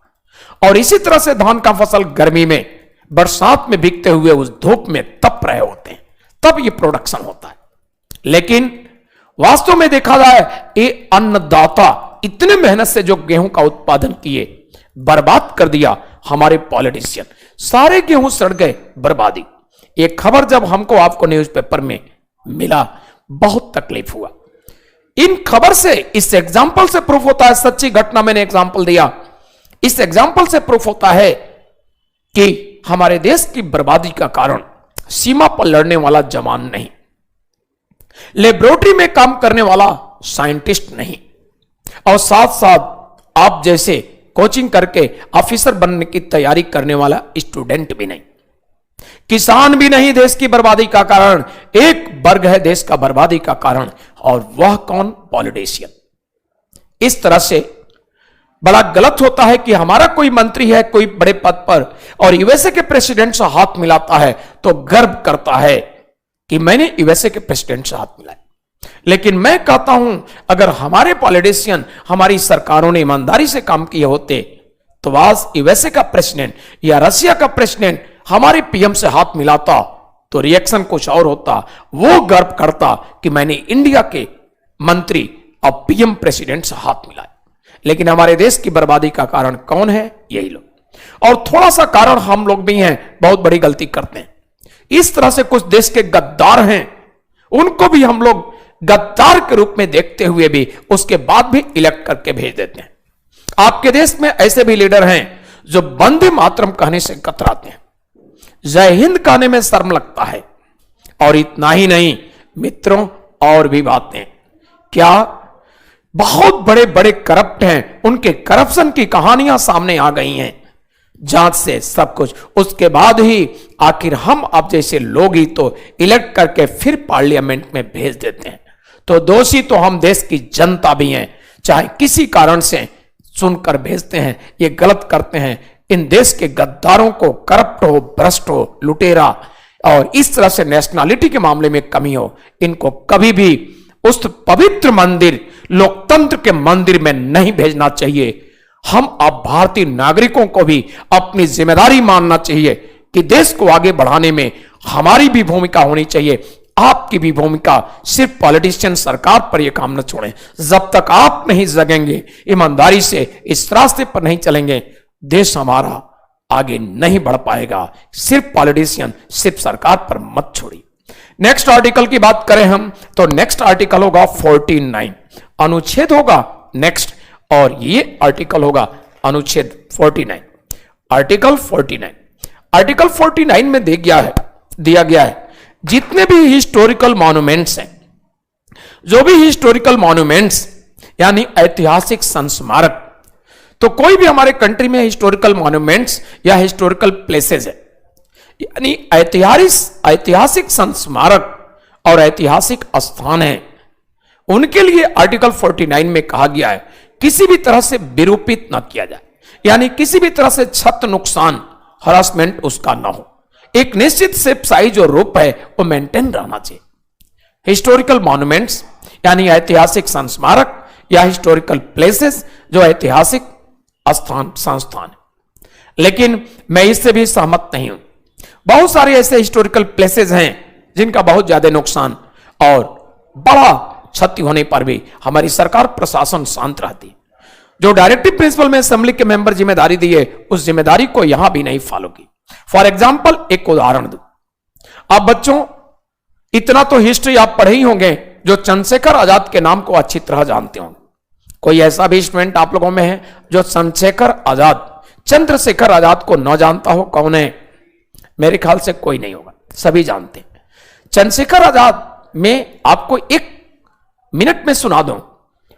और इसी तरह से धान का फसल गर्मी में, बरसात में भीगते हुए उस धूप में तप रहे होते हैं, तब ये प्रोडक्शन होता है। लेकिन वास्तव में देखा जाए, ये अन्नदाता इतने मेहनत से जो गेहूं का उत्पादन किए, बर्बाद कर दिया हमारे पॉलिटिशियन। सारे गेहूं सड़ गए, बर्बादी। ये खबर जब हमको आपको न्यूज़पेपर में मिला, बहुत तकलीफ हुआ। इन खबर से, इस एग्जाम्पल से प्रूफ होता है, सच्ची घटना मैंने एग्जाम्पल दिया, इस एग्जाम्पल से प्रूफ होता है कि हमारे देश की बर्बादी का कारण सीमा पर लड़ने वाला जवान नहीं, लेबोरेटरी में काम करने वाला साइंटिस्ट नहीं, और साथ साथ आप जैसे कोचिंग करके ऑफिसर बनने की तैयारी करने वाला स्टूडेंट भी नहीं, किसान भी नहीं देश की बर्बादी का कारण। एक वर्ग है देश का बर्बादी का कारण, और वह कौन? पॉलिटिशियन। इस तरह से बड़ा गलत होता है कि हमारा कोई मंत्री है कोई बड़े पद पर, और यूएसए के प्रेसिडेंट से हाथ मिलाता है तो गर्व करता है कि मैंने यूएसए के प्रेसिडेंट से हाथ मिलाया। लेकिन मैं कहता हूं, अगर हमारे पॉलिटिशियन, हमारी सरकारों ने ईमानदारी से काम किए होते, तो आज यूएसए का प्रेसिडेंट या रशिया का प्रेसिडेंट हमारे पीएम से हाथ मिलाता तो रिएक्शन कुछ और होता। वो गर्व करता कि मैंने इंडिया के मंत्री और पीएम प्रेसिडेंट से हाथ मिलाया। लेकिन हमारे देश की बर्बादी का कारण कौन है? यही लोग। और थोड़ा सा कारण हम लोग भी हैं, बहुत बड़ी गलती करते हैं। इस तरह से कुछ देश के गद्दार हैं, उनको भी हम लोग गद्दार के रूप में देखते हुए भी उसके बाद भी इलेक्ट करके भेज देते हैं। आपके देश में ऐसे भी लीडर हैं जो वंदे मातरम कहने से कतराते हैं, जय हिंद कहने में शर्म लगता है। और इतना ही नहीं मित्रों, और भी बातें, क्या बहुत बड़े बड़े करप्ट हैं, उनके करप्शन की कहानियां सामने आ गई हैं, जांच से सब कुछ। उसके बाद ही आखिर हम आप जैसे लोग ही तो इलेक्ट करके फिर पार्लियामेंट में भेज देते हैं। तो दोषी तो हम देश की जनता भी हैं, चाहे किसी कारण से सुनकर भेजते हैं, ये गलत करते हैं। इन देश के गद्दारों को, करप्ट हो, भ्रष्ट हो, लुटेरा और इस तरह से नेशनलिटी के मामले में कमी हो, इनको कभी भी उस पवित्र मंदिर, लोकतंत्र के मंदिर में नहीं भेजना चाहिए। हम आप भारतीय नागरिकों को भी अपनी जिम्मेदारी मानना चाहिए कि देश को आगे बढ़ाने में हमारी भी भूमिका होनी चाहिए, आपकी भी भूमिका। सिर्फ पॉलिटिशियन, सरकार पर यह काम न छोड़ें। जब तक आप नहीं जगेंगे, ईमानदारी से इस रास्ते पर नहीं चलेंगे, देश हमारा आगे नहीं बढ़ पाएगा। सिर्फ पॉलिटिशियन, सिर्फ सरकार पर मत छोड़िए। नेक्स्ट आर्टिकल की बात करें हम, तो नेक्स्ट आर्टिकल होगा 49, अनुच्छेद होगा नेक्स्ट, और ये आर्टिकल होगा अनुच्छेद 49, आर्टिकल 49। आर्टिकल 49 में दिया गया है जितने भी हिस्टोरिकल मॉन्यूमेंट्स हैं, जो भी हिस्टोरिकल मॉन्यूमेंट्स यानी ऐतिहासिक संस्मारक, तो कोई भी हमारे कंट्री में हिस्टोरिकल मॉन्यूमेंट्स या हिस्टोरिकल प्लेसेस है, यानी ऐतिहासिक संस्मारक और ऐतिहासिक स्थान है, उनके लिए आर्टिकल 49 में कहा गया है किसी भी तरह से विरूपित ना किया जाए, यानी किसी भी तरह से क्षत, नुकसान, हरासमेंट उसका ना हो। एक निश्चित शेप, साइज और रूप है वो मेंटेन रहना चाहिए। हिस्टोरिकल मॉन्यूमेंट्स यानी ऐतिहासिक संस्मारक या हिस्टोरिकल प्लेसेस जो ऐतिहासिक स्थान, संस्थान। लेकिन मैं इससे भी सहमत नहीं हूं। बहुत सारे ऐसे हिस्टोरिकल प्लेसेस हैं जिनका बहुत ज्यादा नुकसान और बड़ा क्षति होने पर भी हमारी सरकार, प्रशासन शांत रहती है। जो डायरेक्टिव प्रिंसिपल में असेंबली के मेंबर जिम्मेदारी दिए, उस जिम्मेदारी को यहां भी नहीं फॉलो की। फॉर एग्जाम्पल एक उदाहरण दूं, आप बच्चों इतना तो हिस्ट्री आप पढ़े ही होंगे जो चंद्रशेखर आजाद के नाम को अच्छी तरह जानते होंगे। कोई ऐसा भी स्टूडेंट आप लोगों में है जो चंद्रशेखर आजाद को न जानता हो? कौन है? मेरे ख्याल से कोई नहीं होगा, सभी जानते हैं। चंद्रशेखर आजाद में आपको एक मिनट में सुना दूं,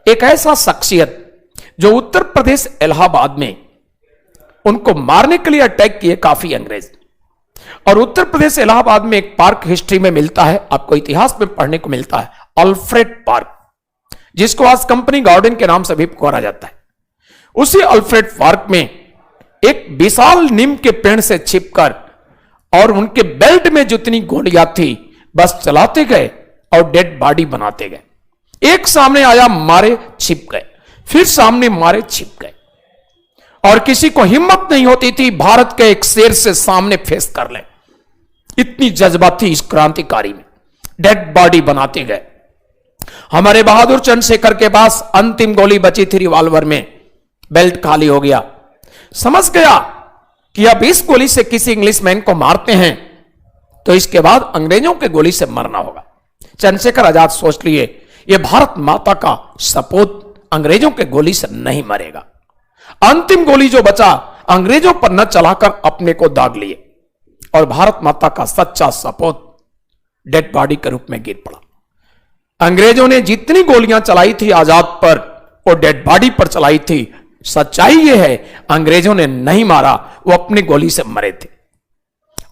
एक ऐसा शख्सियत जो उत्तर प्रदेश इलाहाबाद में उनको मारने के लिए अटैक किए काफी अंग्रेज, और उत्तर प्रदेश इलाहाबाद में एक पार्क हिस्ट्री में मिलता है, आपको इतिहास में पढ़ने को मिलता है, अल्फ्रेड पार्क, जिसको आज कंपनी गार्डन के नाम से भी पुकारा जाता है। उसी अल्फ्रेड पार्क में एक विशाल नीम के पेड़ से छिपकर और उनके बेल्ट में जितनी गोलियां थी बस चलाते गए और डेड बॉडी बनाते गए। एक सामने आया, मारे, छिप गए, फिर सामने मारे, छिप गए, और किसी को हिम्मत नहीं होती थी भारत के एक शेर से सामने फेस कर ले। इतनी जज्बा थी इस क्रांतिकारी में। डेड बॉडी बनाते गए। हमारे बहादुर चंद्रशेखर के पास अंतिम गोली बची थी रिवॉल्वर में, बेल्ट खाली हो गया। समझ गया कि अब इस गोली से किसी इंग्लिशमैन को मारते हैं तो इसके बाद अंग्रेजों के गोली से मरना होगा। चंद्रशेखर आजाद सोच लिए यह भारत माता का सपूत अंग्रेजों के गोली से नहीं मरेगा। अंतिम गोली जो बचा अंग्रेजों पर न चलाकर अपने को दाग लिए और भारत माता का सच्चा सपूत डेड बॉडी के रूप में गिर पड़ा। अंग्रेजों ने जितनी गोलियां चलाई थी आजाद पर वो डेड बॉडी पर चलाई थी। सच्चाई यह है अंग्रेजों ने नहीं मारा, वो अपनी गोली से मरे थे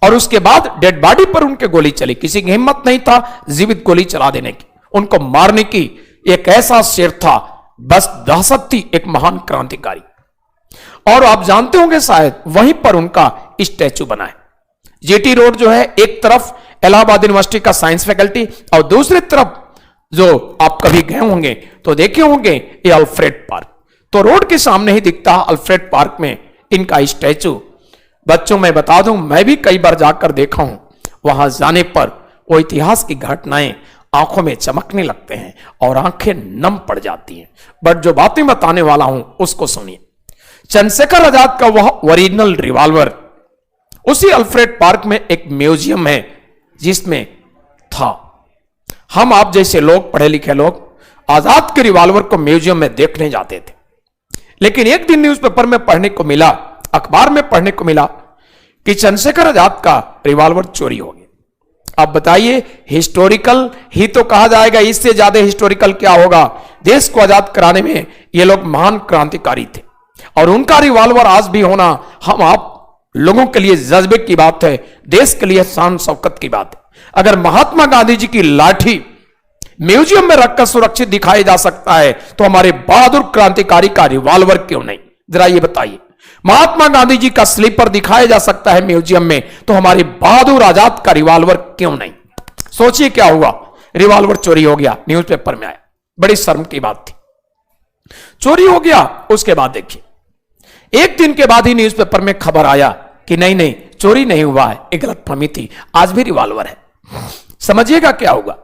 और उसके बाद डेड बॉडी पर उनके गोली चली। किसी की हिम्मत नहीं था जीवित गोली चला देने की, उनको मारने की। एक ऐसा शेर था, बस दहशत थी, एक महान क्रांतिकारी। और आप जानते होंगे शायद वहीं पर उनका स्टैचू बना है। जीटी रोड जो है, एक तरफ इलाहाबाद यूनिवर्सिटी का साइंस फैकल्टी और दूसरी तरफ जो आप कभी गए होंगे तो देखे होंगे ये अल्फ्रेड पार्क। तो रोड के सामने ही दिखता है अल्फ्रेड पार्क में इनका स्टैचू। बच्चों मैं बता दूं, मैं भी कई बार जाकर देखा हूं। वहां जाने पर वो इतिहास की घटनाएं आंखों में चमकने लगते हैं और आंखें नम पड़ जाती हैं। बट जो बातें बताने वाला हूं उसको सुनिए। चंद्रशेखर आजाद का वह ओरिजिनल रिवॉल्वर उसी अल्फ्रेड पार्क में एक म्यूजियम है जिसमें था। हम आप जैसे लोग, पढ़े लिखे लोग, आजाद के रिवॉल्वर को म्यूजियम में देखने जाते थे। लेकिन एक दिन न्यूज़पेपर में पढ़ने को मिला, अखबार में पढ़ने को मिला कि चंद्रशेखर आजाद का रिवॉल्वर चोरी हो गया। अब बताइए, हिस्टोरिकल ही तो कहा जाएगा, इससे ज्यादा हिस्टोरिकल क्या होगा। देश को आजाद कराने में ये लोग महान क्रांतिकारी थे और उनका रिवॉल्वर आज भी होना हम आप लोगों के लिए जज्बे की बात है, देश के लिए शान शौकत की बात है। अगर महात्मा गांधी जी की लाठी म्यूजियम में रखकर सुरक्षित दिखाई जा सकता है तो हमारे बहादुर क्रांतिकारी का रिवॉल्वर क्यों नहीं? जरा ये बताइए। महात्मा गांधी जी का स्लीपर दिखाया जा सकता है म्यूजियम में तो हमारे बहादुर आजाद का रिवॉल्वर क्यों नहीं? सोचिए क्या हुआ, रिवॉल्वर चोरी हो गया, न्यूज़पेपर में आया, बड़ी शर्म की बात थी। चोरी हो गया, उसके बाद देखिए एक दिन के बाद ही न्यूज़पेपर में खबर आया कि नहीं नहीं चोरी नहीं हुआ है, एक गलतफहमी थी, आज भी रिवॉल्वर है। समझिएगा क्या होगा।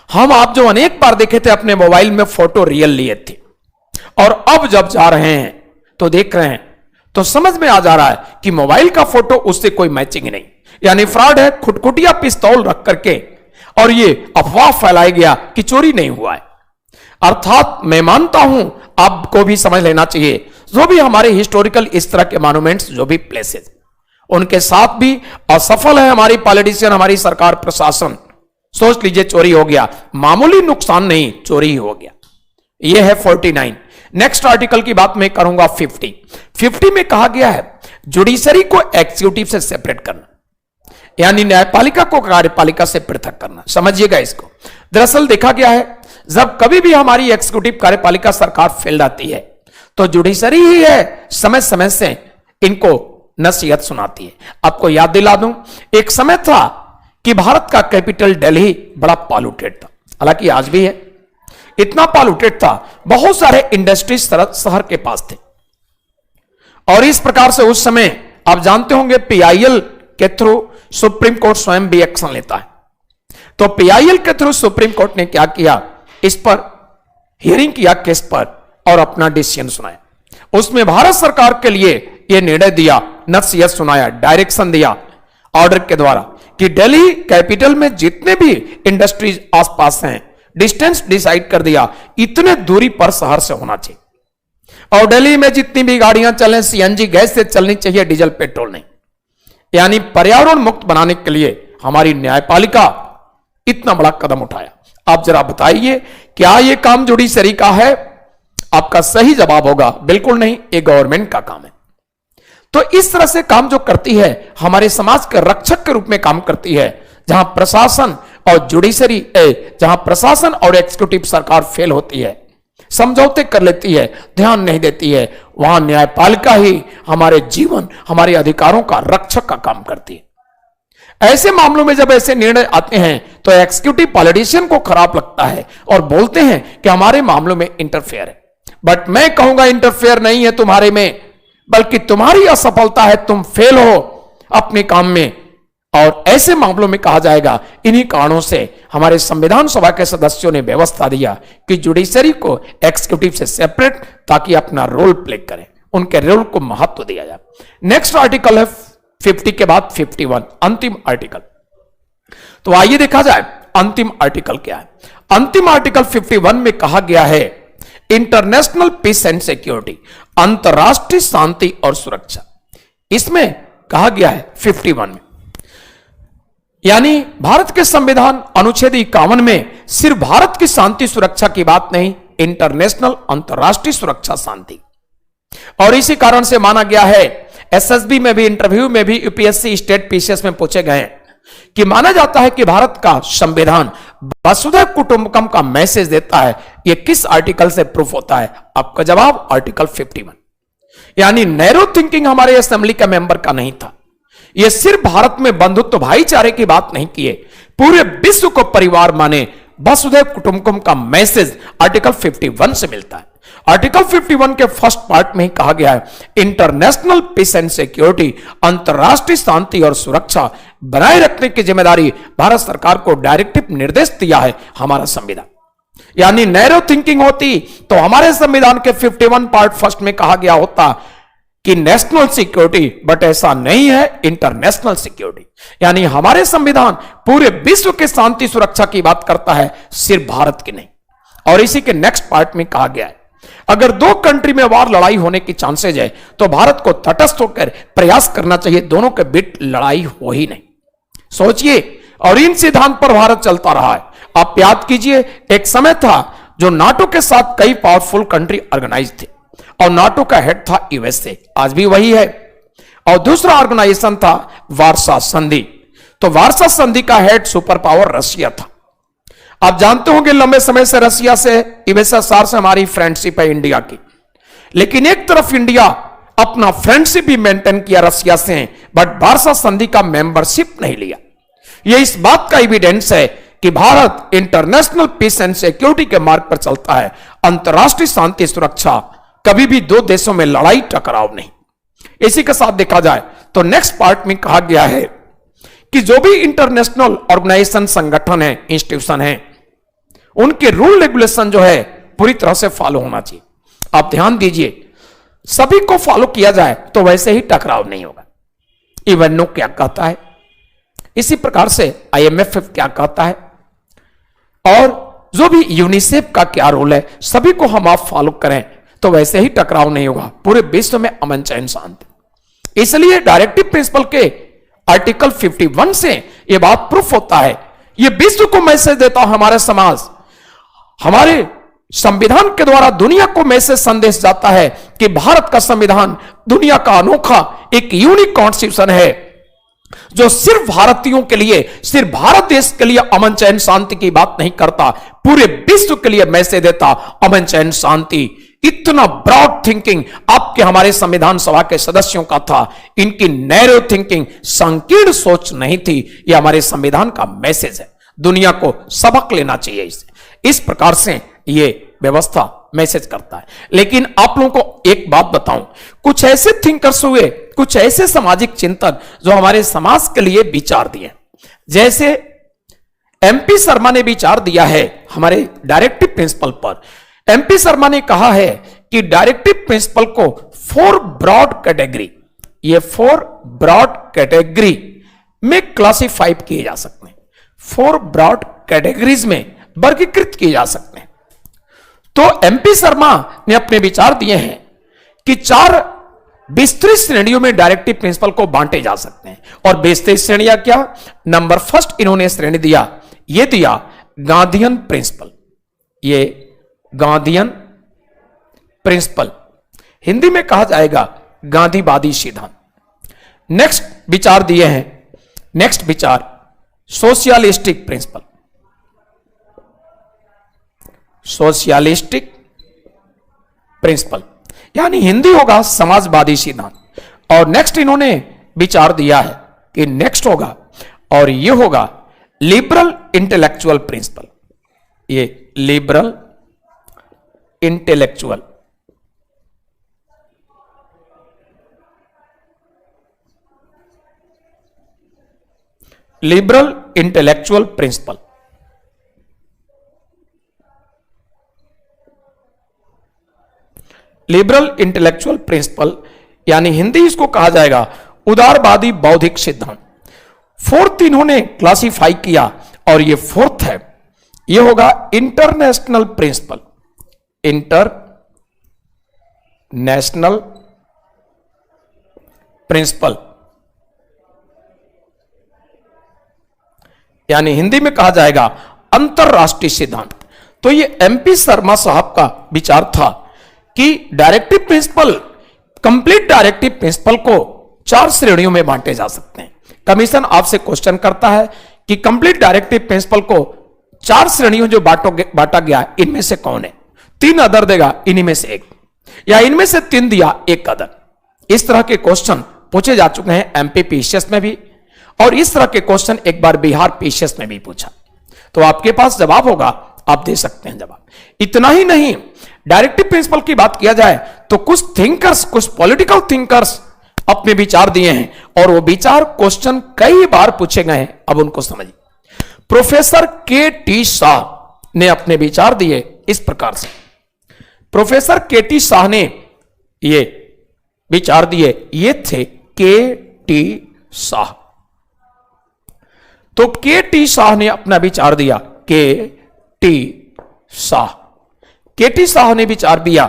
हम आप जो अनेक बार देखे थे अपने मोबाइल में फोटो रियल लिए थे और अब जब जा रहे हैं तो देख रहे हैं तो समझ में आ जा रहा है कि मोबाइल का फोटो उससे कोई मैचिंग नहीं, यानी फ्रॉड है। खुटखुटिया पिस्तौल रख करके और ये अफवाह फैलाया गया कि चोरी नहीं हुआ है। अर्थात मैं मानता हूं आपको भी समझ लेना चाहिए, जो भी हमारे हिस्टोरिकल इस तरह के मॉन्यूमेंट्स, जो भी प्लेसेस, उनके साथ भी असफल है हमारी पॉलिटिशियन, हमारी सरकार, प्रशासन। सोच लीजिए चोरी हो गया, मामूली नुकसान नहीं, चोरी ही हो गया। यह है 49। नेक्स्ट आर्टिकल की बात मैं करूंगा 50 में कहा गया है जुडिशरी को एग्जीक्यूटिव से सेपरेट करना, यानी न्यायपालिका को कार्यपालिका से पृथक करना। समझिएगा इसको। दरअसल देखा गया है जब कभी भी हमारी एग्जीक्यूटिव कार्यपालिका सरकार फेल जाती है तो जुडिशरी ही है समय समय से इनको नसीहत सुनाती है। आपको याद दिला दूं, एक समय था कि भारत का कैपिटल दिल्ली बड़ा पॉल्यूटेड था, हालांकि आज भी है। इतना पॉल्यूटेड था, बहुत सारे इंडस्ट्रीज शहर के पास थे और इस प्रकार से उस समय आप जानते होंगे पीआईएल के थ्रू सुप्रीम कोर्ट स्वयं भी एक्शन लेता है। तो पीआईएल के थ्रू सुप्रीम कोर्ट ने क्या किया, इस पर हियरिंग किया केस पर और अपना डिसीजन सुनाया। उसमें भारत सरकार के लिए यह निर्णय दिया, नसीहत सुनाया, डायरेक्शन दिया ऑर्डर के द्वारा कि दिल्ली कैपिटल में जितने भी इंडस्ट्रीज आसपास हैं, डिस्टेंस डिसाइड कर दिया, इतने दूरी पर शहर से होना चाहिए। और दिल्ली में जितनी भी गाड़ियां चलें सीएनजी गैस से चलनी चाहिए, डीजल पेट्रोल नहीं। यानी पर्यावरण मुक्त बनाने के लिए हमारी न्यायपालिका इतना बड़ा कदम उठाया। आप जरा बताइए क्या यह काम जुडिशरी का है? आपका सही जवाब होगा बिल्कुल नहीं, ये गवर्नमेंट का काम है। तो इस तरह से काम जो करती है, हमारे समाज के रक्षक के रूप में काम करती है। जहां प्रशासन और जुडिशरी, जहां प्रशासन और एग्जीक्यूटिव सरकार फेल होती है, समझौते कर लेती है, ध्यान नहीं देती है। वहां न्यायपालिका ही हमारे जीवन, हमारे अधिकारों का रक्षक का काम करती है। ऐसे मामलों में जब ऐसे निर्णय आते हैं तो एग्जीक्यूटिव पॉलिटिशियन को खराब लगता है और बोलते हैं कि हमारे मामलों में इंटरफेयर है। बट मैं कहूंगा इंटरफेयर नहीं है तुम्हारे में, बल्कि तुम्हारी असफलता है, तुम फेल हो अपने काम में। और ऐसे मामलों में कहा जाएगा, इन्हीं कारणों से हमारे संविधान सभा के सदस्यों ने व्यवस्था दिया कि जुडिशरी को एग्जीक्यूटिव से सेपरेट, ताकि अपना रोल प्ले करें, उनके रोल को महत्व दिया जाए। नेक्स्ट आर्टिकल है 50 के बाद 51, अंतिम आर्टिकल। तो आइए देखा जाए अंतिम आर्टिकल क्या है। अंतिम आर्टिकल 51 में कहा गया है इंटरनेशनल पीस एंड सिक्योरिटी, अंतरराष्ट्रीय शांति और सुरक्षा। इसमें कहा गया है 51 में, यानी भारत के संविधान अनुच्छेद 51 में सिर्फ भारत की शांति सुरक्षा की बात नहीं, इंटरनेशनल अंतरराष्ट्रीय सुरक्षा शांति। और इसी कारण से माना गया है, एसएसबी में भी, इंटरव्यू में भी, यूपीएससी स्टेट पीसीएस में पूछे गए कि माना जाता है कि भारत का संविधान वसुधैव कुटुंबकम का मैसेज देता है। यह किस आर्टिकल से प्रूफ होता है? आपका जवाब आर्टिकल 51। यानी नैरो थिंकिंग हमारे असेंबली के मेंबर का नहीं था। यह सिर्फ भारत में बंधुत्व भाईचारे की बात नहीं किए, पूरे विश्व को परिवार माने, वसुधैव कुटुंबकम का मैसेज आर्टिकल 51 से मिलता है। आर्टिकल 51 के फर्स्ट पार्ट में ही कहा गया है इंटरनेशनल पीस एंड सिक्योरिटी, अंतरराष्ट्रीय शांति और सुरक्षा बनाए रखने की जिम्मेदारी भारत सरकार को डायरेक्टिव निर्देश दिया है हमारा संविधान। यानी नैरो थिंकिंग होती तो हमारे संविधान के 51 पार्ट फर्स्ट में कहा गया होता कि नेशनल सिक्योरिटी, बट ऐसा नहीं है, इंटरनेशनल सिक्योरिटी। यानी हमारे संविधान पूरे विश्व के शांति सुरक्षा की बात करता है, सिर्फ भारत की नहीं। और इसी के नेक्स्ट पार्ट में कहा गया है अगर दो कंट्री में वार लड़ाई होने की चांसेज है तो भारत को तटस्थ होकर प्रयास करना चाहिए, दोनों के बीच लड़ाई हो ही नहीं। सोचिए, और इन सिद्धांत पर भारत चलता रहा है। आप याद कीजिए, एक समय था जो नाटो के साथ कई पावरफुल कंट्री ऑर्गेनाइज थे और नाटो का हेड था यूएसए, आज भी वही है। और दूसरा ऑर्गेनाइजेशन था वार्सा संधि। तो वार्सा संधि का हेड सुपर पावर रशिया था। आप जानते होंगे लंबे समय से रशिया से, यूएसएसआर से हमारी फ्रेंडशिप है इंडिया की। लेकिन एक तरफ इंडिया अपना फ्रेंडशिप भी मेंटेन किया रशिया से, बट वार्सा संधि का मेंबरशिप नहीं लिया। यह इस बात का एविडेंस है कि Bharat international peace and security के मार्ग पर चलता है। अंतरराष्ट्रीय शांति सुरक्षा, कभी भी दो देशों में लड़ाई टकराव नहीं। इसी के साथ देखा जाए तो नेक्स्ट पार्ट में कहा गया है कि जो भी इंटरनेशनल ऑर्गेनाइजेशन, संगठन है, इंस्टीट्यूशन है, उनके रूल रेगुलेशन जो है पूरी तरह से फॉलो होना चाहिए। आप ध्यान दीजिए, सभी को फॉलो किया जाए तो वैसे ही टकराव नहीं होगा। इवेनो क्या कहता है, इसी प्रकार से आईएमएफ क्या कहता है, और जो भी यूनिसेफ का क्या रोल है, सभी को हम आप फॉलो करें तो वैसे ही टकराव नहीं होगा, पूरे विश्व में अमन चैन शांति। इसलिए डायरेक्टिव प्रिंसिपल के आर्टिकल 51 से यह बात प्रूफ होता है। यह विश्व को मैसेज देता है, हमारे समाज, हमारे संविधान के द्वारा दुनिया को मैसेज संदेश जाता है कि भारत का संविधान दुनिया का अनोखा एक यूनिक कॉन्स्टिट्यूशन है, जो सिर्फ भारतीयों के लिए, सिर्फ भारत देश के लिए अमन चैन शांति की बात नहीं करता, पूरे विश्व के लिए मैसेज देता अमन चैन शांति। इतना ब्रॉड थिंकिंग आपके हमारे संविधान सभा के सदस्यों का था। इनकी नैरो थिंकिंग, संकीर्ण सोच नहीं थी। यह हमारे संविधान का मैसेज है, दुनिया को सबक लेना चाहिए इससे। इस प्रकार से यह व्यवस्था मैसेज करता है। लेकिन आप लोगों को एक बात बताऊं, कुछ ऐसे थिंकर्स हुए, कुछ ऐसे सामाजिक चिंतन जो हमारे समाज के लिए विचार दिए, जैसे एमपी शर्मा ने विचार दिया है हमारे डायरेक्टिव प्रिंसिपल पर। एमपी शर्मा ने कहा है कि डायरेक्टिव प्रिंसिपल को 4 ब्रॉड कैटेगरी, ये 4 ब्रॉड कैटेगरी में क्लासिफाई किए जा सकते हैं, 4 ब्रॉड कैटेगरीज में वर्गीकृत किए जा सकते हैं। तो एमपी शर्मा ने अपने विचार दिए हैं कि 4 विस्तृत श्रेणियों में डायरेक्टिव प्रिंसिपल को बांटे जा सकते हैं। और विस्तृत श्रेणियां क्या? नंबर फर्स्ट इन्होंने श्रेणी दिया, ये दिया गांधीयन प्रिंसिपल। ये गांधीयन प्रिंसिपल, हिंदी में कहा जाएगा गांधीवादी सिद्धांत। नेक्स्ट विचार दिए हैं, नेक्स्ट विचार सोशियलिस्टिक प्रिंसिपल। सोशियलिस्टिक प्रिंसिपल, यानी हिंदी होगा समाजवादी सिद्धांत। और नेक्स्ट इन्होंने विचार दिया है कि नेक्स्ट होगा और ये होगा लिबरल इंटेलेक्चुअल प्रिंसिपल। ये liberal intellectual, liberal intellectual principle. Liberal intellectual principle यानी हिंदी इसको कहा जाएगा उदारवादी बौद्धिक सिद्धांत। फोर्थ इन्होंने क्लासिफाई किया और ये फोर्थ है, ये होगा इंटरनेशनल प्रिंसिपल। इंटरनेशनल प्रिंसिपल यानी हिंदी में कहा जाएगा अंतरराष्ट्रीय सिद्धांत। तो ये एमपी शर्मा साहब का विचार था कि directive principle, complete directive principle को 4 श्रेणियों में बांटे जा सकते हैं। कमीशन आपसे क्वेश्चन करता है कि कंप्लीट डायरेक्टिव प्रिंसिपल को 4 श्रेणियों जो बांटा गया इनमें से कौन है? 3 अदर देगा, इन्हीं में से एक, या इनमें से 3 दिया, एक अदर। इस तरह के क्वेश्चन पूछे जा चुके हैं एमपी पीसीएस में भी, और इस तरह के क्वेश्चन एक बार बिहार पीसीएस में भी पूछा। तो आपके पास जवाब होगा, आप दे सकते हैं जवाब। इतना ही नहीं, डायरेक्टिव प्रिंसिपल की बात किया जाए तो कुछ थिंकर्स, कुछ पॉलिटिकल थिंकर्स अपने विचार दिए हैं, और वो विचार क्वेश्चन कई बार पूछे गए हैं। अब उनको समझिए। Professor K.T.. शाह ने अपने विचार दिए इस प्रकार से। Professor K.T.. शाह ने ये विचार दिए, ये थे के.टी. शाह। तो के.टी. शाह ने अपना विचार दिया, के.टी. शाह। के.टी. शाह ने विचार दिया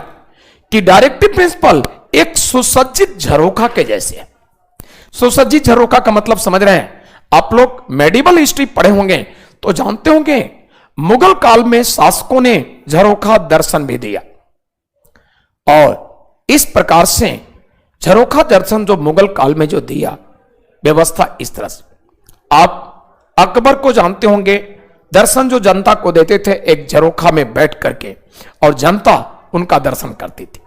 कि डायरेक्टिव प्रिंसिपल एक सुसज्जित झरोखा के जैसे है। सुसज्जित झरोखा का मतलब समझ रहे हैं आप लोग? मेडिवल हिस्ट्री पढ़े होंगे तो जानते होंगे, मुगल काल में शासकों ने झरोखा दर्शन भी दिया, और इस प्रकार से झरोखा दर्शन जो मुगल काल में जो दिया व्यवस्था इस तरह से। आप अकबर को जानते होंगे, दर्शन जो जनता को देते थे एक झरोखा में बैठ करके, और जनता उनका दर्शन करती थी।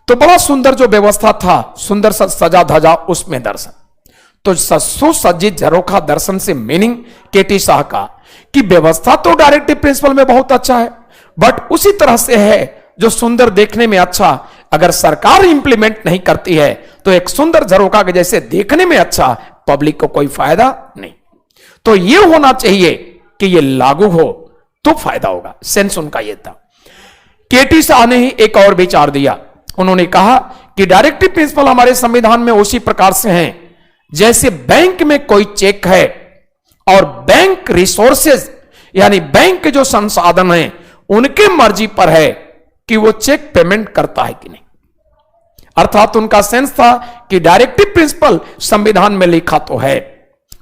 तो बड़ा सुंदर जो व्यवस्था था, सुंदर सा सजा धजा उसमें दर्शन। तो सुसज्जित झरोखा दर्शन से मीनिंग के.टी. शाह का कि व्यवस्था तो डायरेक्टिव प्रिंसिपल में बहुत अच्छा है, बट उसी तरह से है जो सुंदर देखने में अच्छा, अगर सरकार इंप्लीमेंट नहीं करती है तो एक सुंदर झरोखा के जैसे देखने में अच्छा, पब्लिक को कोई फायदा नहीं। तो ये होना चाहिए कि ये लागू हो तो फायदा होगा। सेंस उनका ये था। के.टी. शाह ने ही एक और विचार दिया। उन्होंने कहा कि डायरेक्टिव प्रिंसिपल हमारे संविधान में उसी प्रकार से हैं जैसे बैंक में कोई चेक है और बैंक रिसोर्सेज यानी बैंक के जो संसाधन हैं उनके मर्जी पर है कि वो चेक पेमेंट करता है कि नहीं। अर्थात उनका सेंस था कि डायरेक्टिव प्रिंसिपल संविधान में लिखा तो है,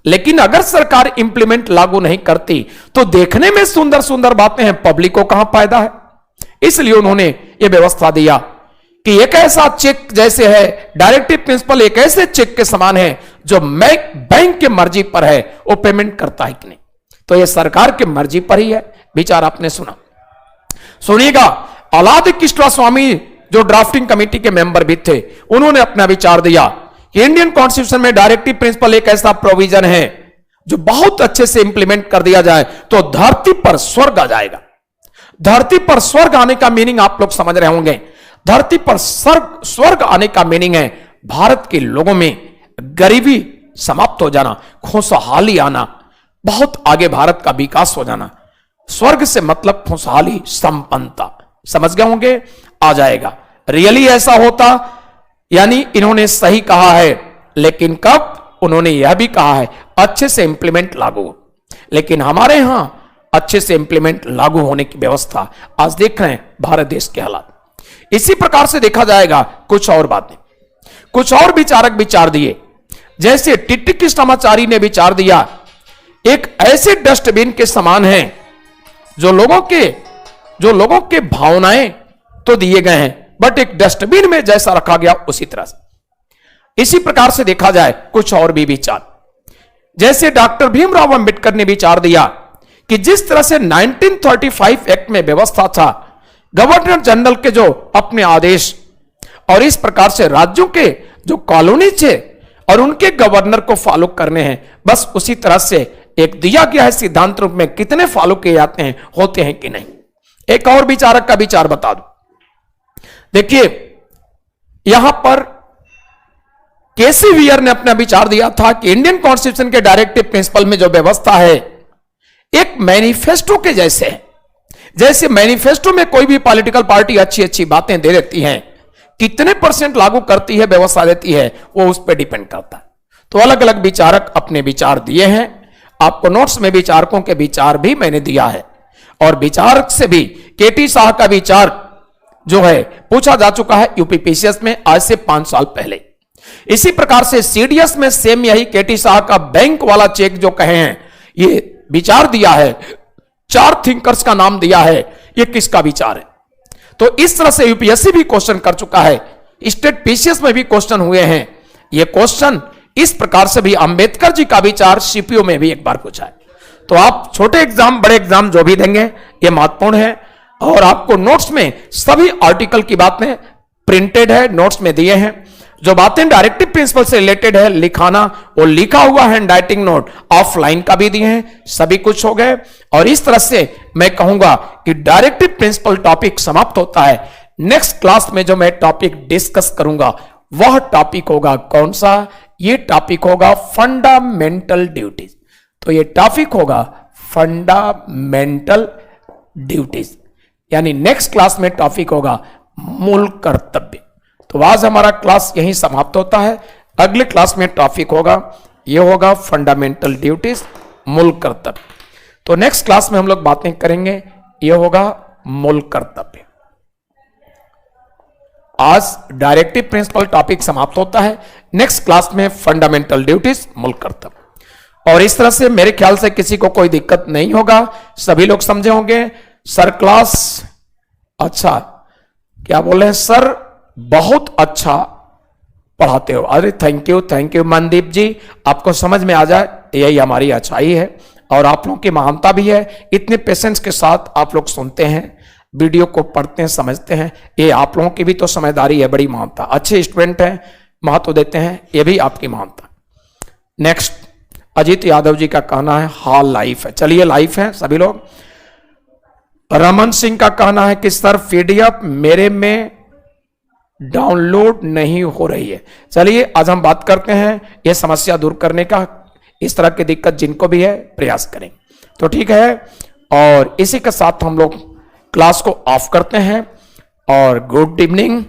लेकिन अगर सरकार इंप्लीमेंट लागू नहीं करती तो देखने में सुंदर सुंदर बातें हैं, पब्लिक को कहां फायदा है। इसलिए उन्होंने यह व्यवस्था दिया कि एक ऐसा चेक जैसे है, डायरेक्टिव प्रिंसिपल एक ऐसे चेक के समान है जो बैंक के मर्जी पर है वो पेमेंट करता है कि नहीं। तो यह सरकार के मर्जी पर ही है। विचार आपने सुना, सुनिएगा। अलाद कृष्ण स्वामी जो ड्राफ्टिंग कमेटी के मेंबर भी थे, उन्होंने अपना विचार दिया कि इंडियन कॉन्स्टिट्यूशन में डायरेक्टिव प्रिंसिपल एक ऐसा प्रोविजन है जो बहुत अच्छे से इंप्लीमेंट कर दिया जाए तो धरती पर स्वर्ग आ जाएगा। धरती पर स्वर्ग आने का मीनिंग आप लोग समझ रहे होंगे। धरती पर स्वर्ग आने का मीनिंग है भारत के लोगों में गरीबी समाप्त हो जाना, खुशहाली आना, बहुत आगे भारत का विकास हो जाना। स्वर्ग से मतलब खुशहाली, संपन्नता, समझ गए होंगे, आ जाएगा। रियली ऐसा होता, यानी इन्होंने सही कहा है, लेकिन कब? उन्होंने यह भी कहा है अच्छे से इंप्लीमेंट लागू। लेकिन हमारे यहां अच्छे से इंप्लीमेंट लागू होने की व्यवस्था आज देख रहे हैं भारत देश के हालात। इसी प्रकार से देखा जाएगा कुछ और बातें, कुछ और विचारक विचार दिए। जैसे टिट्टी कृष्णाचारी ने विचार दिया एक ऐसे डस्टबिन के समान है जो लोगों के भावनाएं तो दिए गए हैं बट एक डस्टबिन में जैसा रखा गया उसी तरह से। इसी प्रकार से देखा जाए कुछ और भी विचार, जैसे डॉक्टर भीमराव अंबेडकर ने विचार दिया कि जिस तरह से 1935 एक्ट में व्यवस्था था गवर्नर जनरल के जो अपने आदेश और इस प्रकार से राज्यों के जो कॉलोनीज है और उनके गवर्नर को फॉलो करने हैं, बस उसी तरह से एक दिया गया है सिद्धांत रूप में, कितने फॉलो किए जाते हैं, होते हैं कि नहीं। एक और विचारक का विचार बता दो। देखिए यहां पर केसी वियर ने अपना विचार दिया था कि इंडियन कॉन्स्टिट्यूशन के डायरेक्टिव प्रिंसिपल में जो व्यवस्था है एक मैनिफेस्टो के जैसे है। जैसे मैनिफेस्टो में कोई भी पॉलिटिकल पार्टी अच्छी अच्छी बातें दे देती है, कितने % लागू करती है, व्यवस्था देती है, वो उस पर डिपेंड करता है। तो अलग अलग विचारक अपने विचार दिए हैं। आपको नोट्स में विचारकों के विचार भी मैंने दिया है और विचारक से भी केटी शाह का विचार जो है पूछा जा चुका है यूपीपीसीएस में आज से 5 साल पहले। इसी प्रकार से सीडीएस में सेम यही केटी शाह का बैंक वाला चेक जो कहे हैं, ये विचार दिया है, 4 थिंकर्स का नाम दिया है, ये किसका विचार है। तो इस तरह से यूपीएससी भी क्वेश्चन कर चुका है, स्टेट पीसीएस में भी क्वेश्चन हुए हैं। ये क्वेश्चन इस प्रकार से भी अंबेडकर जी का विचार सीपीओ में भी एक बार पूछा है। तो आप छोटे एग्जाम बड़े एग्जाम जो भी देंगे ये महत्वपूर्ण है और आपको नोट्स में सभी आर्टिकल की बातें प्रिंटेड है, नोट्स में दिए हैं। जो बातें डायरेक्टिव प्रिंसिपल से रिलेटेड है लिखाना, वो लिखा हुआ हैंड राइटिंग नोट ऑफलाइन का भी दिए हैं, सभी कुछ हो गए। और इस तरह से मैं कहूंगा कि डायरेक्टिव प्रिंसिपल टॉपिक समाप्त होता है। नेक्स्ट क्लास में जो मैं टॉपिक डिस्कस करूंगा वह टॉपिक होगा कौन सा, ये टॉपिक होगा फंडामेंटल ड्यूटीज। तो ये टॉपिक होगा फंडामेंटल ड्यूटीज, यानी नेक्स्ट क्लास में टॉपिक होगा मूल कर्तव्य। तो आज हमारा क्लास यहीं समाप्त होता है। अगले क्लास में टॉपिक होगा, ये होगा फंडामेंटल ड्यूटीज, मूल कर्तव्य। तो नेक्स्ट क्लास में हम लोग बातें करेंगे, ये होगा मूल कर्तव्य। आज डायरेक्टिव प्रिंसिपल टॉपिक समाप्त होता है, नेक्स्ट क्लास में फंडामेंटल ड्यूटीज, मूल कर्तव्य। और इस तरह से मेरे ख्याल से किसी को कोई दिक्कत नहीं होगा, सभी लोग समझे होंगे। सर क्लास अच्छा क्या बोले हैं सर, बहुत अच्छा पढ़ाते हो। अरे थैंक यू मनदीप जी, आपको समझ में आ जाए यही हमारी अच्छाई है और आप लोगों की महानता भी है। इतने पेशेंस के साथ आप लोग सुनते हैं, वीडियो को पढ़ते हैं, समझते हैं, ये आप लोगों की भी तो समझदारी है, बड़ी महानता। अच्छे स्टूडेंट हैं, महत्व देते हैं, ये भी आपकी महानता। नेक्स्ट अजीत यादव जी का कहना है हाँ लाइफ है। चलिए लाइफ है सभी लोग। रमन सिंह का कहना है कि सर पीडीएफ मेरे में डाउनलोड नहीं हो रही है। चलिए आज हम बात करते हैं यह समस्या दूर करने का, इस तरह की दिक्कत जिनको भी है प्रयास करें। तो ठीक है, और इसी के साथ हम लोग क्लास को ऑफ करते हैं और good evening,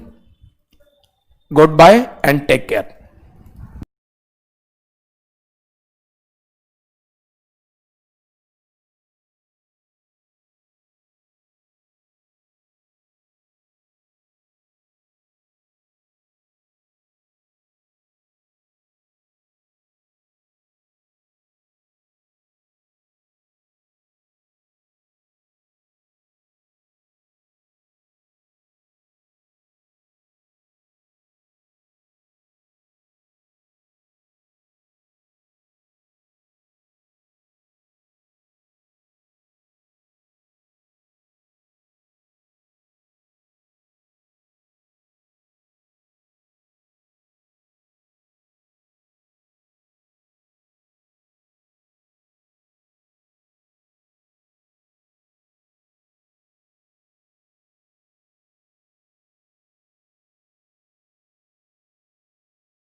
goodbye and take care.